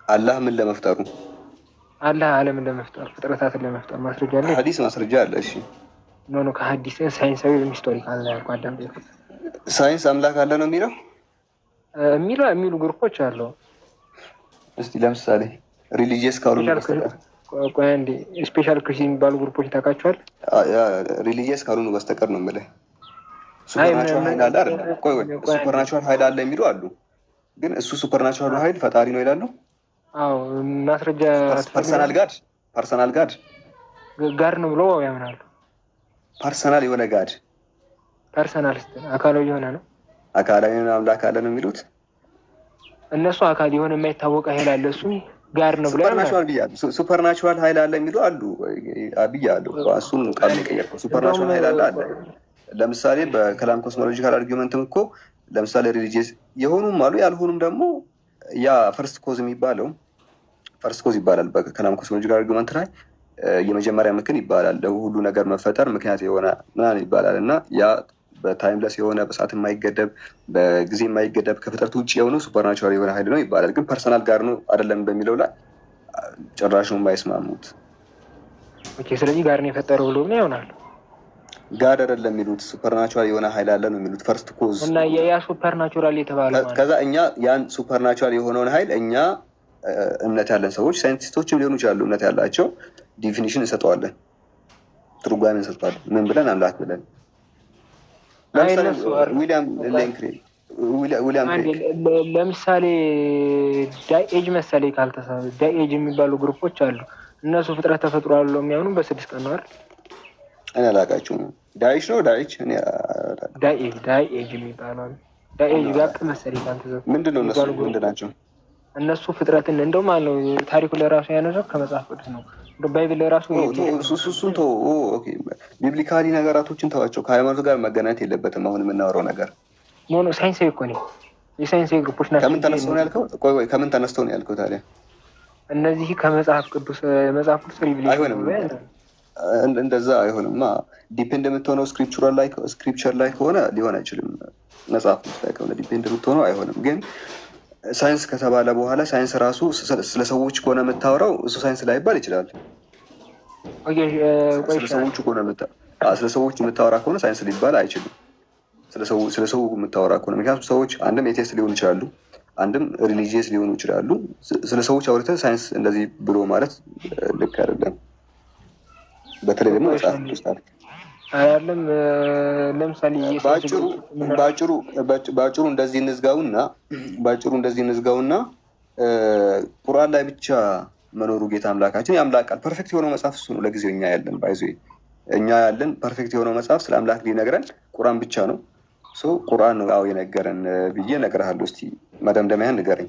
አላህ ምን ለመፍጠሩ አላህ ዓለምን ለመፍጠር ፍጥረታትን ለመፍጠር ማስረጃ አለ? ሐዲስ ማስረጃ አለ። እሺ ኖ ከሐዲስ ሳይንሳዊ ወይም ሂስቶሪካል ነው ያልኩህ። አዳም ሳይንስ አምላክ አለ ነው የሚለው የሚሉ ግሩፖች አሉ። እስቲ ለምሳሌ ሪሊጂየስ ካልሆኑ በስተቀር ቆይ አንዴ ስፔሻል ክሪስ የሚባሉ ግሩፖች ታውቃቸዋል? ሪሊጂየስ ካልሆኑ በስተቀር ነው የምልህ። ሱፐርናቹራል ኃይል አለ አይደል? ቆይ ሱፐርናቹራል ኃይል አለ የሚሉ አሉ። ግን እሱ ሱፐርናቹራል ኃይል ፈጣሪ ነው ይላሉ። አዎ ማስረጃ ፐርሰናል ጋድ ነው ብሎ ያምናሉ። ፐርሰናል የሆነ ጋድ ፐርሰናል ስትል አካላዊ የሆነ ነው። አካላዊ የሆነ አምላክ አለ ነው የሚሉት እነሱ። አካል የሆነ የማይታወቅ ኃይል አለ እሱ ጋር ነው ብለው ሱፐርናቹራል ኃይል አለ የሚሉ አሉ ብያለሁ። እሱን ቃል የቀየርኩት ሱፐርናቹራል ኃይል አለ። ለምሳሌ በከላም ኮስሞሎጂካል አርጊመንትም እኮ ለምሳሌ ሪሊጂየስ የሆኑም አሉ ያልሆኑም ደግሞ ያ ፈርስት ኮዝ ይባላል። በከላም ኮስሞሎጂካል አርጊመንት ላይ የመጀመሪያ ምክንያት ይባላል። ለሁሉ ነገር መፈጠር ምክንያት የሆነ ምናምን ይባላል እና ያ በታይምለስ የሆነ በሰዓት የማይገደብ በጊዜ የማይገደብ ከፍጥረት ውጭ የሆኑ ሱፐርናቹራል የሆነ ኃይል ነው ይባላል። ግን ፐርሰናል ጋር ነው አይደለም በሚለው ላይ ጭራሽ ነው የማይስማሙት። ስለዚህ ጋር ነው የፈጠረው ብሎ ምን ይሆናል? ጋር አይደለም የሚሉት ሱፐርናቹራል የሆነ ኃይል አለ ነው የሚሉት። ፈርስት ኮዝ እና ያ ሱፐርናቹራል የተባለ ማለት ከዛ እኛ ያን ሱፐርናቹራል የሆነውን ኃይል እኛ እምነት ያለን ሰዎች ሳይንቲስቶችም ሊሆኑ ይችላሉ እምነት ያላቸው ዲፊኒሽን እንሰጠዋለን፣ ትርጓሜ እንሰጠዋለን። ምን ብለን አምላክ ብለን ለምሳሌ ዳኤጅ መሰለኝ ካልተሳሳትኩ ዳኤጅ የሚባሉ ግሩፖች አሉ። እነሱ ፍጥረት ተፈጥሯል ብለው የሚያምኑ በ6 ቀን ነው አይደል? እኔ አላውቃቸውም። ዳይች ነው ዳይች እኔ ዳኤጅ የሚባሉ ዳኤጅ ጋር መሰለኝ ካልተሳሳትኩ። ምንድን ነው እነሱ ምንድን ናቸው? እነሱ ፍጥረትን እንደውም አለው ታሪኩ ለራሱ ያነሳው ከመጽሐፍ ቅዱስ ነው። ባይብል ለራሱ እሱን ተው። ኦኬ ቢብሊካሊ ነገራቶችን ተዋቸው። ከሃይማኖት ጋር መገናኘት የለበትም። አሁን የምናወራው ነገር ኖ ሳይንሳዊ እኮ ነው። የሳይንሳዊ ግሩፖች ናቸው። ከምን ተነስተው ነው ያልከው? ቆይ ከምን ተነስተው ነው ያልከው ታዲያ? እነዚህ ከመጽሐፍ ቅዱስ ሪቪሌሽን አይሆንም። እንደዛ አይሆንማ። ዲፔንድ የምትሆነው ስክሪፕቸር ላይ ከሆነ ሊሆን አይችልም። መጽሐፍ ላይ ከሆነ ዲፔንድ የምትሆነው አይሆንም። ግን ሳይንስ ከተባለ በኋላ ሳይንስ ራሱ ስለ ሰዎች ከሆነ የምታወራው እሱ ሳይንስ ላይባል ይችላል። ስለ ሰዎች የምታወራ ከሆነ ሳይንስ ሊባል አይችልም። ስለ ሰው የምታወራ ከሆነ ምክንያቱም ሰዎች አንድም ኤቴስት ሊሆኑ ይችላሉ፣ አንድም ሪሊጂየስ ሊሆኑ ይችላሉ። ስለ ሰዎች አውርተህ ሳይንስ እንደዚህ ብሎ ማለት ልክ አይደለም። በተለይ ደግሞ መጽሐፍ ቅዱስ አይደለም። ለምሳሌ ባጭሩ እንደዚህ እንዝጋውና ቁርአን ላይ ብቻ መኖሩ ጌታ አምላካችን የአምላክ ቃል ፐርፌክት የሆነው መጽሐፍ እሱ ነው። ለጊዜው እኛ ያለን ፐርፌክት የሆነው መጽሐፍ ስለ አምላክ ሊነግረን ቁርአን ብቻ ነው። ቁርአን ነው የነገረን ብዬ እነግርሃለሁ። እስኪ መደምደሚያ ንገረኝ።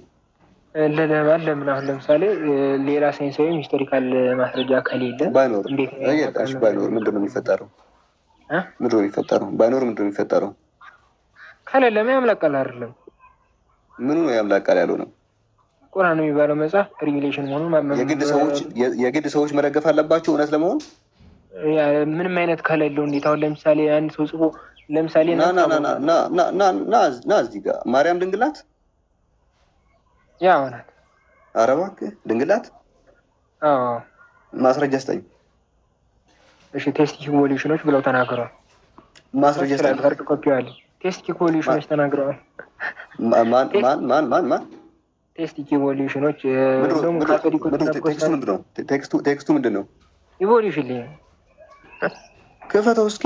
ለምን አሁን ለምሳሌ ሌላ ሳይንሳዊ ወይም ሂስቶሪካል ማስረጃ ከሌለ ባይኖር ምንድን ነው የሚፈጠረው? ባይኖር ምንድን ነው የሚፈጠረው? ከሌለ የአምላክ ቃል አይደለም። ምኑ ነው የአምላክ ቃል ያለው ነው? ቁርአን የሚባለው መጽሐፍ ሪቪሌሽን መሆኑን የግድ ሰዎች መደገፍ አለባቸው እውነት ለመሆን። ምንም አይነት ከሌለው እንዴት አሁን ለምሳሌ አንድ ሰው ጽፎ ለምሳሌ ና እዚህ ጋር ማርያም ድንግል ናት? ያው ናት። ኧረ እባክህ ድንግል ናት? አዎ። ማስረጃ ስጠኝ። እሺ ቴስቲክ ኢቮሉሽኖች ብለው ተናግረዋል። ማስረጃ ስጠኝ። ካርድ ኮፒ አለ። ቴስቲክ ኢቮሉሽኖች ተናግረዋል። ማን ቴስቲክ ኢቮሉሽኖች ደግሞ ካቶሊኮች ቴክስቱ ምንድን ነው? ኢቮሉሽን ላይ ክፈተው እስኪ።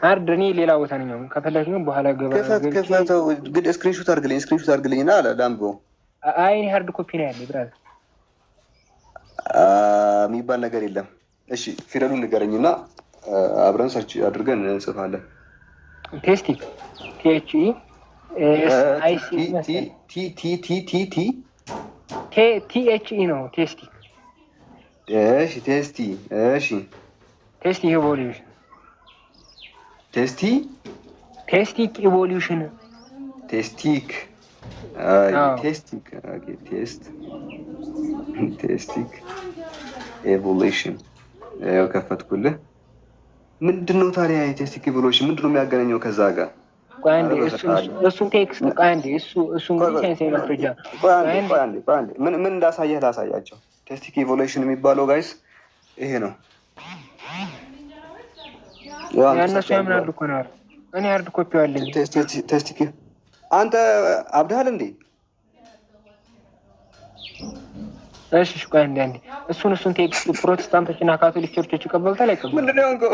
ሃርድ እኔ ሌላ ቦታ ነኝ። ከፈለክ ግን በኋላ ክፈተው። ግን ስክሪንሾት አድርግልኝ እና ላምበው። አይ እኔ ሃርድ ኮፒ ነው ያለኝ ብራዘር። የሚባል ነገር የለም። እሺ ፊደሉን ንገረኝና አብረን ሰርች አድርገን እንጽፋለን። ቴስቲክ THE THE ነው ቴስቲክ። እሺ ቴስቲ እሺ ቴስቲክ ኢቮሉሽን ቴስቲክ ኢቮሉሽን ቴስቲክ ቴስቲክ ኤቮሉሽን ያው ከፈትኩልህ። ምንድነው ታዲያ የቴስቲክ ኤቮሉሽን ምንድነው የሚያገናኘው ከዛ ጋር? እሱን ቴክስት እሱ እንግዲህ ሳይንሳዊ ማስረጃ ምን እንዳሳየህ ላሳያቸው። ቴስቲክ ኤቮሉሽን የሚባለው ጋይስ ይሄ ነው። ያነሱ ያምናሉ እኮ ነው። እኔ ሃርድ ኮፒ አለኝ። ቴስቲክ አንተ አብደሃል እንዴ? እሺ ቆይ አንዴ እሱን ቴክስት ፕሮቴስታንቶች እና ካቶሊክ ቸርቾች ይቀበሉታል አይቀበሉም? ምንድነው ያንገው?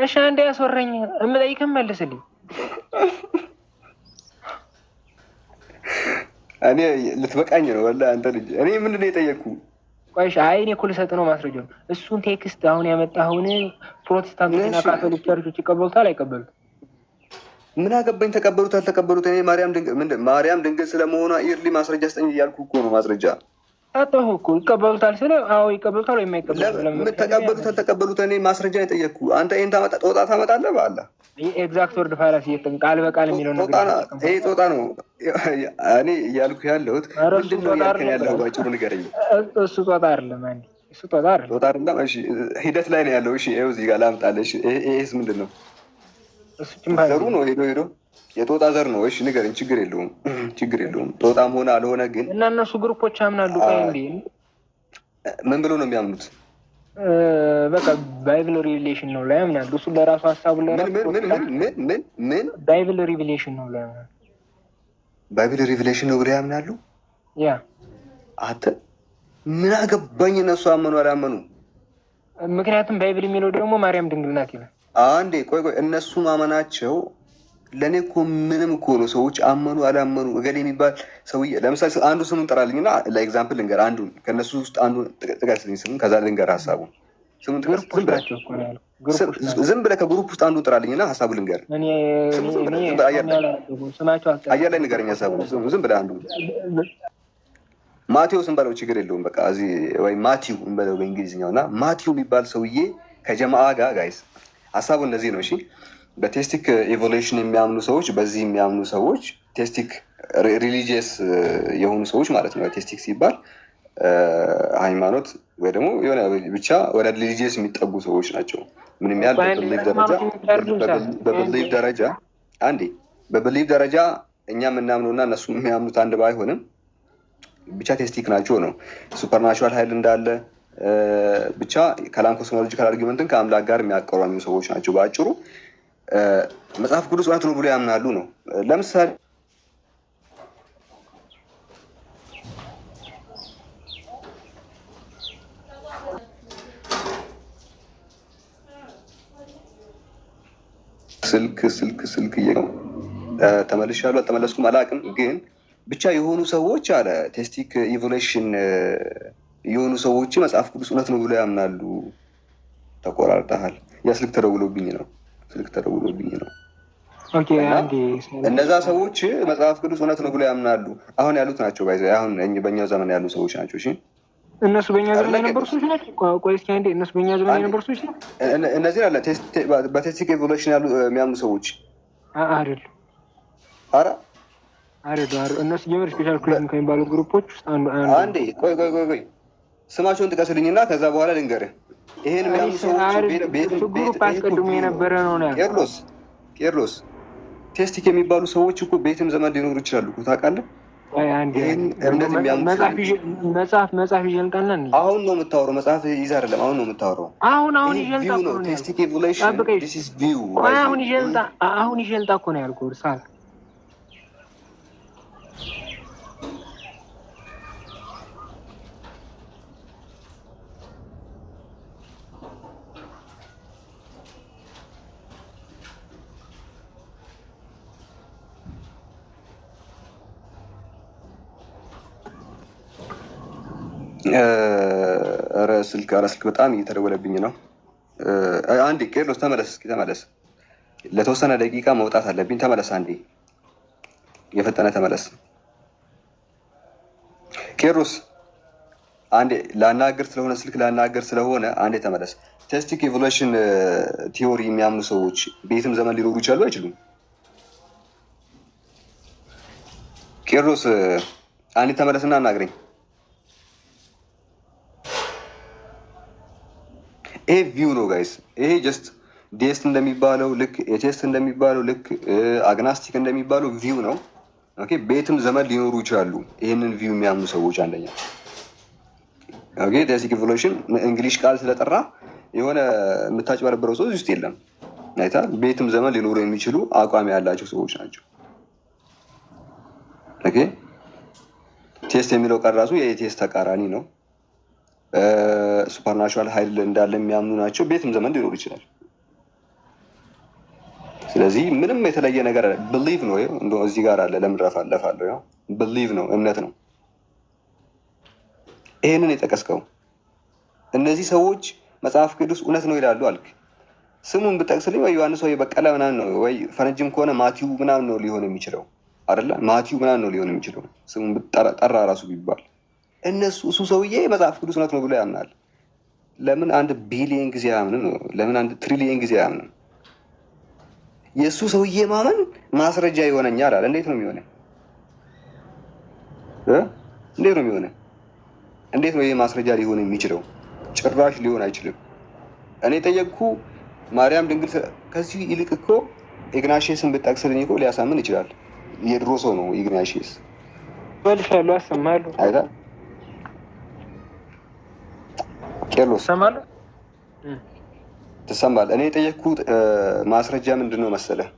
እሺ አንዴ ያስወራኝ እምጠይቅህ መልስልኝ። እኔ ልትበቃኝ ነው ወላሂ አንተ ልጅ። እኔ ምንድነው የጠየቅኩህ? ቆይ አይ እኔ እኮ ልሰጥ ነው ማስረጃው። እሱን ቴክስት አሁን ያመጣኸውን ፕሮቴስታንቶች እና ካቶሊክ ቸርቾች ይቀበሉታል አይቀበሉም? ምን አገባኝ ተቀበሉት አልተቀበሉት። እኔ ማርያም ድንግል ስለመሆኗ ኢርሊ ማስረጃ ስጠኝ እያልኩህ እኮ ነው። ማስረጃ ታጠሁ እኮ ይቀበሉታል ስለ አዎ ይቀበሉታል ወይ የማይቀበሉት ለምን ተቀበሉት አልተቀበሉት? እኔ ማስረጃ ነው የጠየቅኩህ። አንተ ይሄን ጦጣ ታመጣለህ በአላህ። ኤግዛክት ወርድ ፋላሲ ቃል በቃል የሚለው ነገር ይሄ ጦጣ ነው። እኔ እያልኩህ ያለሁት ምንድነው እያልከኝ ያለኸው? ባጭሩ ንገረኝ። እሱ ጦጣ አይደለም አንዴ እሱ ጦጣ አይደለም። እሺ ሂደት ላይ ነው ያለው። እሺ ይኸው እዚህ ጋር ላምጣልህ። እሺ ይሄስ ምንድን ነው? ዘሩ ነው ሄዶ የጦጣ ዘር ነው። እሺ ንገረኝ። ችግር የለውም ጦጣም ሆነ አልሆነ ግን እና እነሱ ግሩፖች ያምናሉ። ቆይ እንዴ ምን ብሎ ነው የሚያምኑት? በቃ ባይብል ሪቪሌሽን ነው ላይ ያምናሉ። እሱ ለራሱ ሀሳቡ ለራሱ ምን ባይብል ሪቪሌሽን ነው ላይ ያምናሉ። ባይብል ሪቪሌሽን ነው ብለው ያምናሉ። ያ አንተ ምን አገባኝ እነሱ አመኑ አላመኑ? ምክንያቱም ባይብል የሚለው ደግሞ ማርያም ድንግል ናት ይላል። አንዴ ቆይ እነሱ ማመናቸው ለእኔ እኮ ምንም እኮ ነው። ሰዎች አመኑ አላመኑ እገሌ የሚባል ሰውዬ ለምሳሌ አንዱ ስሙን ጥራልኝና ለኤግዛምፕል ልንገር። አንዱ ከእነሱ ውስጥ አንዱ ጥቀስልኝ ስሙን፣ ከዛ ልንገር ሀሳቡን። ስሙን ጥቀስ ዝም ብለህ ከግሩፕ ውስጥ አንዱን ጥራልኝና ሀሳቡ ልንገር። አየር ላይ ንገረኝ ሀሳቡ። ዝም ብለህ አንዱ ማቴዎስ እንበለው ችግር የለውም። በቃ እዚህ ወይ ማቲው እንበለው በእንግሊዝኛው እና ማቲው የሚባል ሰውዬ ከጀማአ ጋር ጋይስ ሀሳቡ እንደዚህ ነው። እሺ በቴስቲክ ኤቮሉሽን የሚያምኑ ሰዎች፣ በዚህ የሚያምኑ ሰዎች ቴስቲክ ሪሊጂየስ የሆኑ ሰዎች ማለት ነው። ቴስቲክ ሲባል ሃይማኖት ወይ ደግሞ የሆነ ብቻ ወደ ሪሊጂየስ የሚጠጉ ሰዎች ናቸው። ምንም ያህል በብሊቭ ደረጃ አንዴ በብሊቭ ደረጃ እኛ የምናምነው እና እነሱ የሚያምኑት አንድ ባይሆንም ብቻ ቴስቲክ ናቸው ነው። ሱፐርናቹራል ኃይል እንዳለ ብቻ ከላም ኮስሞሎጂካል አርጊመንትን ከአምላክ ጋር የሚያቀራኙ ሰዎች ናቸው። በአጭሩ መጽሐፍ ቅዱስ እውነት ነው ብሎ ያምናሉ ነው። ለምሳሌ ስልክ ተመልሻለሁ አልተመለስኩም አላውቅም፣ ግን ብቻ የሆኑ ሰዎች አለ ቴስቲክ ኢቮሉሽን የሆኑ ሰዎች መጽሐፍ ቅዱስ እውነት ነው ብሎ ያምናሉ። ተቆራርጠሃል። ያ ስልክ ተደውሎብኝ ነው። እነዛ ሰዎች መጽሐፍ ቅዱስ እውነት ነው ብሎ ያምናሉ። አሁን ያሉት ናቸው ባይዘ አሁን በእኛው ዘመን ያሉ ሰዎች ናቸው። እሺ እነሱ በእኛ ዘመን የነበሩ ሰዎች ናቸው። ቆይ እስኪ አንዴ እነሱ በእኛ ዘመን የነበሩ ሰዎች ናቸው። እነዚህ አለ በቴስቲክ ኤቮሉሽን ያሉ የሚያምኑ ሰዎች አይደሉም። ኧረ አይደሉም። እነሱ ጀመር ስፔሻል ክሪዝም ከሚባሉት ግሩፖች ውስጥ አንዴ ቆይ ስማቸውን ጥቀስልኝና ከዛ በኋላ ልንገርህ። ይሄን የሚያምኑ ሰዎች ግሩፕ አስቀድሞ የነበረ ነው። ቄርሎስ ቴስቲክ የሚባሉ ሰዎች እኮ ቤትም ዘመን ሊኖሩ ይችላሉ እኮ ታውቃለህ። መጽሐፍ ይዤልጣና አሁን ነው የምታወራው። መጽሐፍ ይዘህ አይደለም አሁን ነው የምታወራው። አሁን ይዤልጣ ነው ቴስቲክ ኤቮሉሽን ዲስ ኢዝ ቪው። አሁን ይዤልጣ እኮ ነው ያልኩህ እርሳል። ስልክ በጣም እየተደወለብኝ ነው። አንዴ ቄርሎስ ተመለስ። ለተወሰነ ደቂቃ መውጣት አለብኝ። ተመለስ አንዴ፣ የፈጠነ ተመለስ። ቄሮስ አንዴ ላናገር ስለሆነ ስልክ ላናገር ስለሆነ አንዴ ተመለስ። ቴስቲክ ኢቮሉሽን ቲዮሪ የሚያምኑ ሰዎች በየትም ዘመን ሊኖሩ ይችላሉ አይችሉም? ቄሮስ አንዴ ተመለስና አናግረኝ። ይሄ ቪው ነው ጋይስ። ይሄ ጀስት ዴስት እንደሚባለው ልክ የቴስት እንደሚባለው ልክ አግናስቲክ እንደሚባለው ቪው ነው። ኦኬ በየትም ዘመን ሊኖሩ ይችላሉ ይህንን ቪው የሚያምኑ ሰዎች። አንደኛ ኦኬ ቴስቲክ ኢቮሉሽን እንግሊሽ ቃል ስለጠራ የሆነ የምታጭበረብረው ሰው እዚህ ውስጥ የለም። አይታ በየትም ዘመን ሊኖሩ የሚችሉ አቋም ያላቸው ሰዎች ናቸው። ኦኬ ቴስት የሚለው ቃል ራሱ የቴስት ተቃራኒ ነው። ሱፐርናቹራል ኃይል እንዳለ የሚያምኑ ናቸው። በየትም ዘመን ሊኖር ይችላል። ስለዚህ ምንም የተለየ ነገር ብሊቭ ነው። እንደው እዚህ ጋር አለ። ለምን ረፋለፋለሁ? ያው ብሊቭ ነው፣ እምነት ነው። ይሄንን የጠቀስከው እነዚህ ሰዎች መጽሐፍ ቅዱስ እውነት ነው ይላሉ አልክ። ስሙን ብጠቅስልኝ ወይ ዮሐንስ ወይ በቀለ ምናምን ነው ወይ ፈረንጅም ከሆነ ማቲው ምናምን ነው ሊሆን የሚችለው አይደለ? ማቲው ምናምን ነው ሊሆን የሚችለው ስሙን ጠራ ራሱ ቢባል እሱ ሰውዬ መጽሐፍ ቅዱስ እውነት ነው ብሎ ያምናል። ለምን 1 ቢሊዮን ጊዜ አያምንም? ለምን 1 ትሪሊየን ጊዜ አያምንም? የእሱ ሰውዬ ማመን ማስረጃ ይሆነኛል አለ። እንዴት ነው የሚሆነ? እንዴት ነው የሚሆነ? እንዴት ነው ይሄ ማስረጃ ሊሆን የሚችለው? ጭራሽ ሊሆን አይችልም። እኔ ጠየቅኩ ማርያም ድንግል። ከዚህ ይልቅ እኮ ኢግናሽየስን ብጠቅስልኝ እኮ ሊያሳምን ይችላል። የድሮ ሰው ነው ኢግናሽየስ። በልሻለሁ፣ አሰማለሁ። አይታ ቄርሎስ ትሰማለህ? እኔ የጠየቅኩት ማስረጃ ምንድን ነው መሰለህ?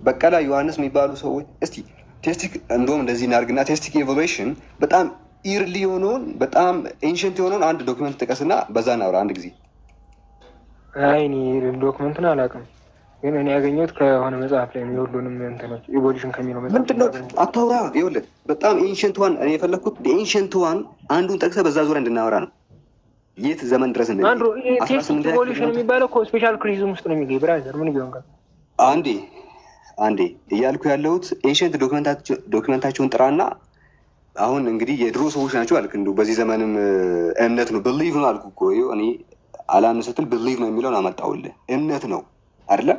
በቀላ ዮሐንስ የሚባሉ ሰዎች እስቲ ቴስቲክ እንደውም እንደዚህ እናድርግና ቴስቲክ ኢቮሉሽን በጣም ኢርሊ የሆነውን በጣም ኤንሸንት የሆነውን አንድ ዶክመንት ጥቀስና በዛ እናውራ አንድ ጊዜ። አይ እኔ ዶክመንቱን አላውቅም፣ ግን እኔ ያገኘሁት ከሆነ መጽሐፍ ላይ ነው። የሁሉንም እንትኖች ኢቮሉሽን ከሚለው መጽሐፍ ምንድን ነው አታውራ። ይኸውልህ በጣም ኤንሸንት ዋን እኔ የፈለግኩት ኤንሸንት ዋን አንዱን ጠቅሰህ በዛ ዙሪያ እንድናወራ ነው። የት ዘመን ድረስ እንደ አንዱ ቴስቲክ ኢቮሉሽን የሚባለው እኮ ስፔሻል ክሪዝም ውስጥ ነው የሚገኝ። ብራዘር ምን ቢሆን ጋር አንዴ እያልኩ ያለሁት ኤንሸንት ዶክመንታቸውን ጥራና አሁን እንግዲህ የድሮ ሰዎች ናቸው አልክ። እንደው በዚህ ዘመንም እምነት ነው ብሊቭ ነው አልኩ እኮ። እኔ አላምን ስትል ብሊቭ ነው የሚለውን አመጣሁልህ። እምነት ነው አይደለ?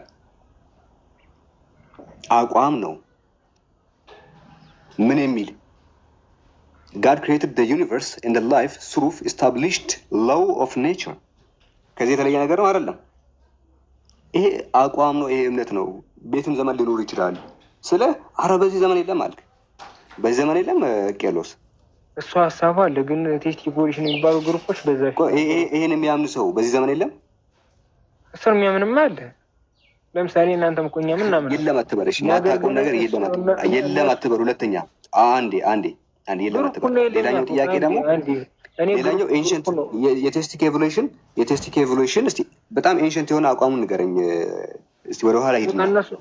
አቋም ነው። ምን የሚል God created the universe and the life through established law of nature። ከዚህ የተለየ ነገር ነው አይደለም። ይሄ አቋም ነው። ይሄ እምነት ነው። ቤትም ዘመን ሊኖር ይችላል። ስለ አረ በዚህ ዘመን የለም አልክ። በዚህ ዘመን የለም ቄርሎስ። እሱ ሀሳቡ አለ፣ ግን ቴስቲክ ኢቮሉሽን የሚባሉ ግሩፖች በዛ ይሄን የሚያምኑ ሰው በዚህ ዘመን የለም። እሱን የሚያምንም አለ። ለምሳሌ እናንተም እኮ እኛ ምን እናምን የለም አትበለሽ። የማታውቀው ነገር የለም አትበል። ሁለተኛ አንዴ የለም አትበል። ሌላኛው ጥያቄ ደግሞ ሌላኛው ኤንሸንት የቴስቲክ ኢቮሉሽን እስቲ በጣም ኤንሸንት የሆነ አቋሙን ንገረኝ እስቲ። ወደኋላ ሂድ።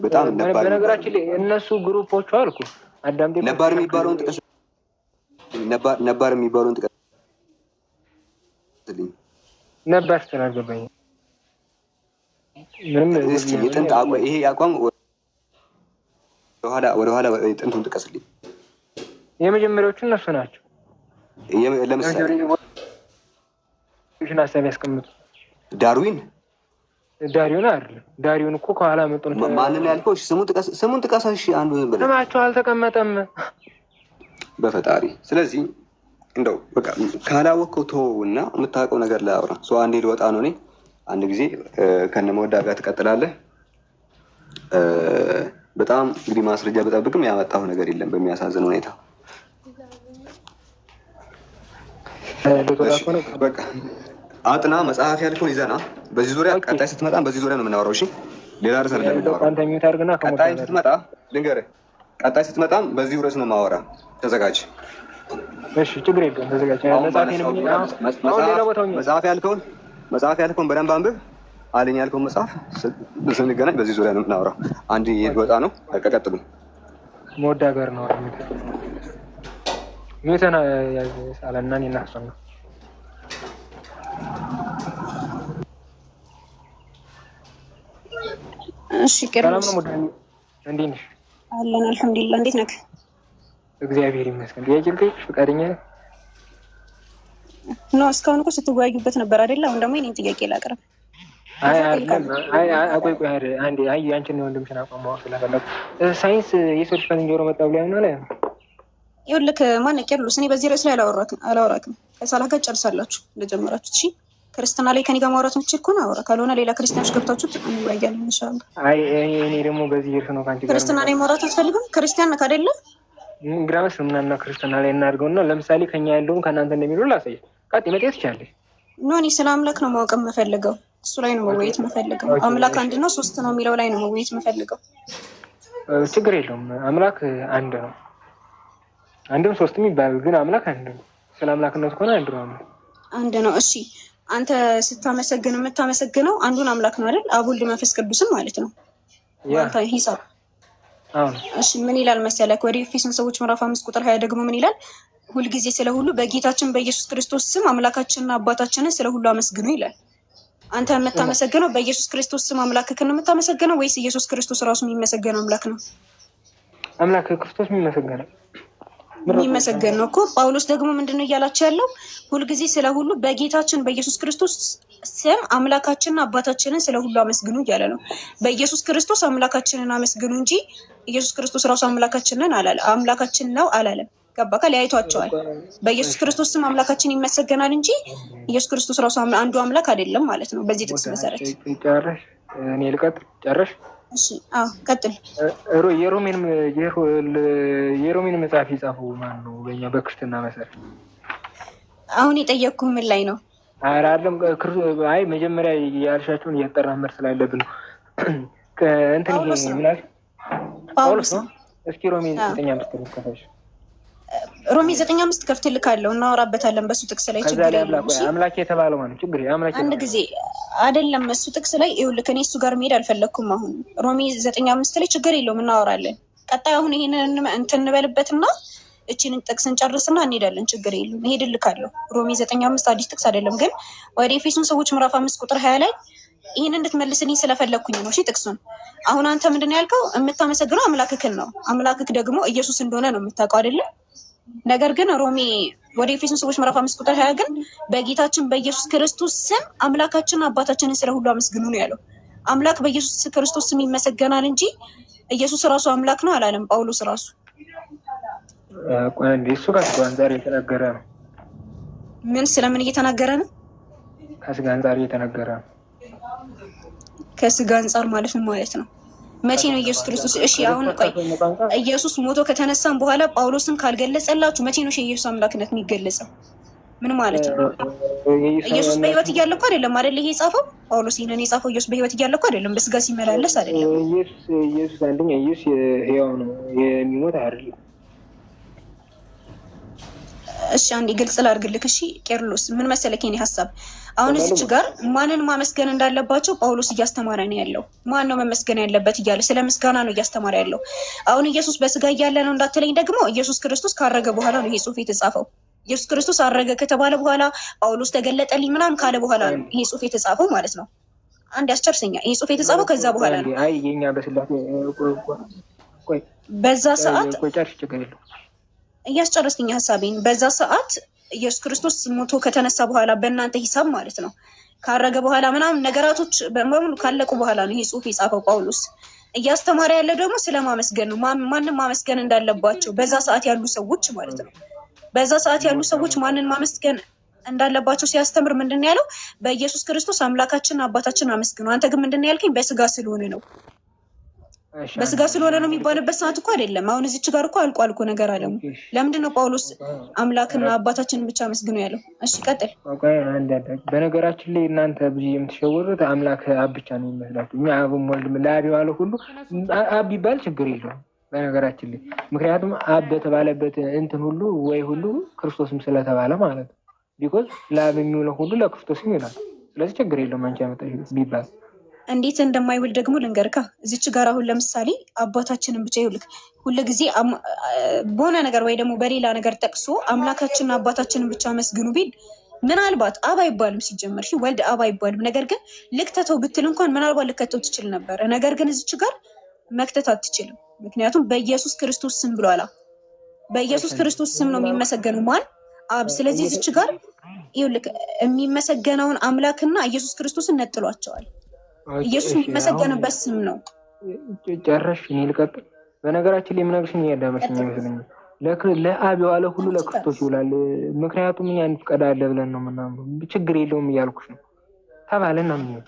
በጣም በነገራችን ላይ እነሱ ግሩፖቹ አልኩ አዳምጤ ነባር የሚባለውን ጥቀስ። ነባር የሚባለውን ጥቀስ። ነባር ስላልገባኝ ምንም እስቲ የጥንት አቋም ይሄ አቋም ወደኋላ ጥንቱን ጥቀስልኝ። የመጀመሪያዎቹ እነሱ ናቸው። ለምሳሌ ሀሳብ ያስቀምጡ። ዳርዊን አይደለም። ዳርዊን እኮ ከኋላ መጡ ነው። ማንን ያልከው? ስሙን ጥቀስ። እሺ አንዱ ስማቸው አልተቀመጠም በፈጣሪ። ስለዚህ እንደው በቃ ካላወቅከው ተወው እና የምታውቀው ነገር ላይ አውራ። ሰው አንዴ ልወጣ ነው እኔ። አንድ ጊዜ ከነመወዳ ጋር ትቀጥላለህ። በጣም እንግዲህ ማስረጃ በጠብቅም ያመጣሁ ነገር የለም በሚያሳዝን ሁኔታ። በቃ አጥና መጽሐፍ ያልከውን ይዘና በዚህ ዙሪያ ቀጣይ ስትመጣ በዚህ ዙሪያ ነው የምናወራው። እሺ ሌላ ርዕስ አይደለም የምናወራው። ቀጣይ ስትመጣ ልንገርህ፣ ቀጣይ ስትመጣም በዚህ ርዕስ ነው የማወራ። ተዘጋጅ። እሺ ችግር የለም ተዘጋጅ። መጽሐፍ ያልከውን በደንብ አንብብ አለኝ። ያልከውን መጽሐፍ ስንገናኝ በዚህ ዙሪያ ነው የምናወራው። አንድ ወጣ ነው ቀጥሉ። ሞዳ ጋር ነው ሚተና ያሳለና እናሰና እሺ ቄርሎስ ሰላም ነው ሙዳኒ እንዴት ነሽ? አለን አልሐምዱሊላህ። እንዴት ነህ? እግዚአብሔር ይመስገን። የጅልቴ ፍቃደኛ ነው። እስካሁን እኮ ስትወያዩበት ነበር አይደል? አሁን ደግሞ የኔን ጥያቄ ላቅርብ። ቆይ አንዴ ያንቺን ወንድምሽን አቋም ማወቅ ስለፈለኩ ሳይንስ የሰው ልጅ ከዝንጀሮ መጣ ብሎ ያምናል። ይኸውልህ ማነው ቄርሎስ፣ እኔ በዚህ ርዕስ ላይ አላወራክም። ከሳላህ ጋር ጨርሳላችሁ እንደጀመራችሁት። እሺ ክርስትና ላይ ከኔ ጋር ማውራት የምትችል ከሆነ አውራ፣ ካልሆነ ሌላ ክርስቲያኖች ገብታችሁ እንወያያለን ኢንሻአላህ። እኔ ደግሞ በዚህ ርዕስ ነው ካንቺ ጋር ክርስትና ላይ ማውራት አትፈልግም? ክርስቲያን ነህ አይደለ? ግራምስ ምናና ክርስትና ላይ እናድርገውና ለምሳሌ ከኛ ያለውን ከእናንተ እንደሚለው ላሳይ። ቀጥ መጤ ትችላለሽ። ኖ እኔ ስለ አምላክ ነው ማወቅ የምፈልገው። እሱ ላይ ነው መወየት የምፈልገው። አምላክ አንድ ነው ሶስት ነው የሚለው ላይ ነው መወየት የምፈልገው። ችግር የለውም። አምላክ አንድ ነው፣ አንድም ሶስትም ይባላል፣ ግን አምላክ አንድ ነው። ስለ አምላክነቱ ከሆነ አንድ ነው። አንድ ነው። እሺ አንተ ስታመሰግን የምታመሰግነው አንዱን አምላክ ነው አይደል? አብ ወልድ መንፈስ ቅዱስን ማለት ነው። አንተ ሂሳብ እሺ ምን ይላል መሰለህ? ወደ ኤፌሶን ሰዎች ምዕራፍ 5 ቁጥር 20 ደግሞ ምን ይላል? ሁልጊዜ ስለ ሁሉ በጌታችን በኢየሱስ ክርስቶስ ስም አምላካችንና አባታችንን ስለ ሁሉ አመስግኑ ይላል። አንተ የምታመሰግነው በኢየሱስ ክርስቶስ ስም አምላክህን የምታመሰግነው ወይስ ኢየሱስ ክርስቶስ ራሱ የሚመሰገነው አምላክ ነው? አምላክ ክርስቶስ የሚመሰገን ነው እኮ። ጳውሎስ ደግሞ ምንድነው እያላቸው ያለው? ሁልጊዜ ስለ ሁሉ በጌታችን በኢየሱስ ክርስቶስ ስም አምላካችንና አባታችንን ስለ ሁሉ አመስግኑ እያለ ነው። በኢየሱስ ክርስቶስ አምላካችንን አመስግኑ እንጂ ኢየሱስ ክርስቶስ ራሱ አምላካችንን አምላካችን ነው አላለም። ገባካ? ለያይቷቸዋል። በኢየሱስ ክርስቶስ ስም አምላካችን ይመሰገናል እንጂ ኢየሱስ ክርስቶስ ራሱ አንዱ አምላክ አይደለም ማለት ነው። በዚህ ጥቅስ መሰረት ጨረሽ? እኔ ልቀጥል? ጨረሽ? እሺ ቀጥል። የሮሜን መጽሐፍ የጻፉ ማን ነው? በእኛ በክርስትና መሰረት አሁን የጠየቅኩህ ምን ላይ ነው? አይደለም አይ መጀመሪያ ያልሻቸውን እያጠራን መርስ ስላለብን ነው። እንትን ይሄ ምናል ጳውሎስ ነው። እስኪ ሮሜ 9:5 ከፈሽ። ሮሜ 9:5 ከፍትልካለሁ፣ እናወራበታለን በሱ ጥቅስ ላይ። ችግር የለም። አምላክ የተባለው ማለት ችግር አምላክ አንድ ጊዜ አይደለም እሱ ጥቅስ ላይ ይኸውልህ፣ እኔ እሱ ጋር መሄድ አልፈለኩም። አሁን ሮሜ 9:5 ላይ ችግር የለውም እናወራለን። ቀጣይ አሁን ይሄንን እንትን እንበልበትና እቺንን ጥቅስ እንጨርስና እንሄዳለን። ችግር የለውም እሄድልካለሁ። ሮሜ 9:5 አዲስ ጥቅስ አይደለም፣ ግን ወደ ኤፌሶን ሰዎች ምዕራፍ 5 ቁጥር 20 ላይ ይሄንን እንድትመልስልኝ ስለፈለኩኝ ነው። እሺ ጥቅሱን አሁን አንተ ምንድነው ያልከው? የምታመሰግነው አምላክህን ነው። አምላክህ ደግሞ ኢየሱስ እንደሆነ ነው የምታውቀው አይደለ? ነገር ግን ሮሜ ወደ ኤፌሶን ሰዎች ምዕራፍ 5 ቁጥር 20 ግን በጌታችን በኢየሱስ ክርስቶስ ስም አምላካችንና አባታችንን ስለ ሁሉ አመስግኑ ነው ያለው። አምላክ በኢየሱስ ክርስቶስ ስም ይመሰገናል እንጂ ኢየሱስ ራሱ አምላክ ነው አላለም ጳውሎስ ራሱ። ቆይ እንዴ እሱ ከስጋ አንፃር የተነገረ ነው። ምን ስለምን እየተናገረ ነው? ከስጋ አንፃር እየተነገረ ነው። ከስጋ አንፃር ማለት ምን ማለት ነው? መቼ ነው ኢየሱስ ክርስቶስ? እሺ አሁን ቆይ ኢየሱስ ሞቶ ከተነሳን በኋላ ጳውሎስን ካልገለጸላችሁ መቼ ነው የኢየሱስ አምላክነት የሚገለጸው? ምን ማለት ነው? ኢየሱስ በህይወት እያለ እኮ አይደለም አይደል ይሄ የጻፈው ጳውሎስ። ይሄንን የጻፈው ኢየሱስ በህይወት እያለ እኮ አይደለም፣ በስጋ ሲመላለስ አይደለም። ኢየሱስ አንደኛ ኢየሱስ ሕያው ነው፣ የሚሞት አይደለም። እሺ አንዴ ግልጽ ላድርግልህ። እሺ ቄርሎስ ምን መሰለህ የኔ ሀሳብ አሁን እዚች ጋር ማንን ማመስገን እንዳለባቸው ጳውሎስ እያስተማረ ነው ያለው። ማን ነው መመስገን ያለበት እያለ ስለ ምስጋና ነው እያስተማረ ያለው። አሁን ኢየሱስ በስጋ እያለ ነው እንዳትለኝ ደግሞ ኢየሱስ ክርስቶስ ካረገ በኋላ ነው ይሄ ጽሑፍ የተጻፈው። ኢየሱስ ክርስቶስ አረገ ከተባለ በኋላ ጳውሎስ ተገለጠልኝ ምናምን ካለ በኋላ ነው ይሄ ጽሑፍ የተጻፈው ማለት ነው። አንድ ያስጨርሰኛ። ይሄ ጽሑፍ የተጻፈው ከዛ በኋላ ነው። አይ የኛ በስላሴ ቆይ በዛ ሰዓት ቆይ ጨርሽ ችግር የለውም እያስጨረስኩኝ ሀሳቤን። በዛ ሰዓት ኢየሱስ ክርስቶስ ሞቶ ከተነሳ በኋላ በእናንተ ሂሳብ ማለት ነው ካረገ በኋላ ምናምን ነገራቶች በሙሉ ካለቁ በኋላ ነው ይሄ ጽሑፍ የጻፈው ጳውሎስ። እያስተማረ ያለው ደግሞ ስለማመስገን ነው። ማንን ማመስገን እንዳለባቸው በዛ ሰዓት ያሉ ሰዎች ማለት ነው። በዛ ሰዓት ያሉ ሰዎች ማንን ማመስገን እንዳለባቸው ሲያስተምር ምንድን ነው ያለው? በኢየሱስ ክርስቶስ አምላካችን አባታችን አመስግኑ። አንተ ግን ምንድን ነው ያልከኝ? በስጋ ስለሆነ ነው። በስጋ ስለሆነ ነው የሚባልበት ሰዓት እኮ አይደለም። አሁን እዚች ጋር እኮ አልቋል እኮ ነገር አለ። ለምንድን ነው ጳውሎስ አምላክና አባታችንን ብቻ አመስግኑ ያለው? እሺ ቀጥል። በነገራችን ላይ እናንተ ብዙ የምትሸወሩት አምላክ አብ ብቻ ነው የሚመስላችሁ። እኛ አብም ወልድም ለአብ ያለው ሁሉ አብ ቢባል ችግር የለውም በነገራችን ላይ። ምክንያቱም አብ በተባለበት እንትን ሁሉ ወይ ሁሉ ክርስቶስም ስለተባለ ማለት ነው። ቢኮዝ ለአብ የሚውለው ሁሉ ለክርስቶስም ይውላል። ስለዚህ ችግር የለውም አንቺ ያመጣሽ ቢባል። እንዴት እንደማይውል ደግሞ ልንገርካ። እዚች ጋር አሁን ለምሳሌ አባታችንን ብቻ ይውልክ ሁሉ ጊዜ በሆነ ነገር ወይ ደግሞ በሌላ ነገር ጠቅሶ አምላካችንና አባታችንን ብቻ አመስግኑ ቢል ምናልባት አብ አይባልም ሲጀመር ወልድ አብ አይባልም። ነገር ግን ልክተተው ብትል እንኳን ምናልባት ልከተው ትችል ነበር። ነገር ግን እዚች ጋር መክተት አትችልም። ምክንያቱም በኢየሱስ ክርስቶስ ስም ብሏላ። በኢየሱስ ክርስቶስ ስም ነው የሚመሰገነው ማን? አብ። ስለዚህ እዚች ጋር ይኸውልህ የሚመሰገነውን አምላክና ኢየሱስ ክርስቶስን ነጥሏቸዋል። ኢየሱስ የሚመሰገንበት ስም ነው። ጨረሽ? እኔ ልቀጥል። በነገራችን ላይ የምነግርሽ ያዳመሽኝ ይመስለኛል። ለአብ የዋለ ሁሉ ለክርስቶስ ይውላል። ምክንያቱም እኛ እንፍቀዳለን ብለን ነው ምናምን ችግር የለውም እያልኩሽ ነው ተባለና ምን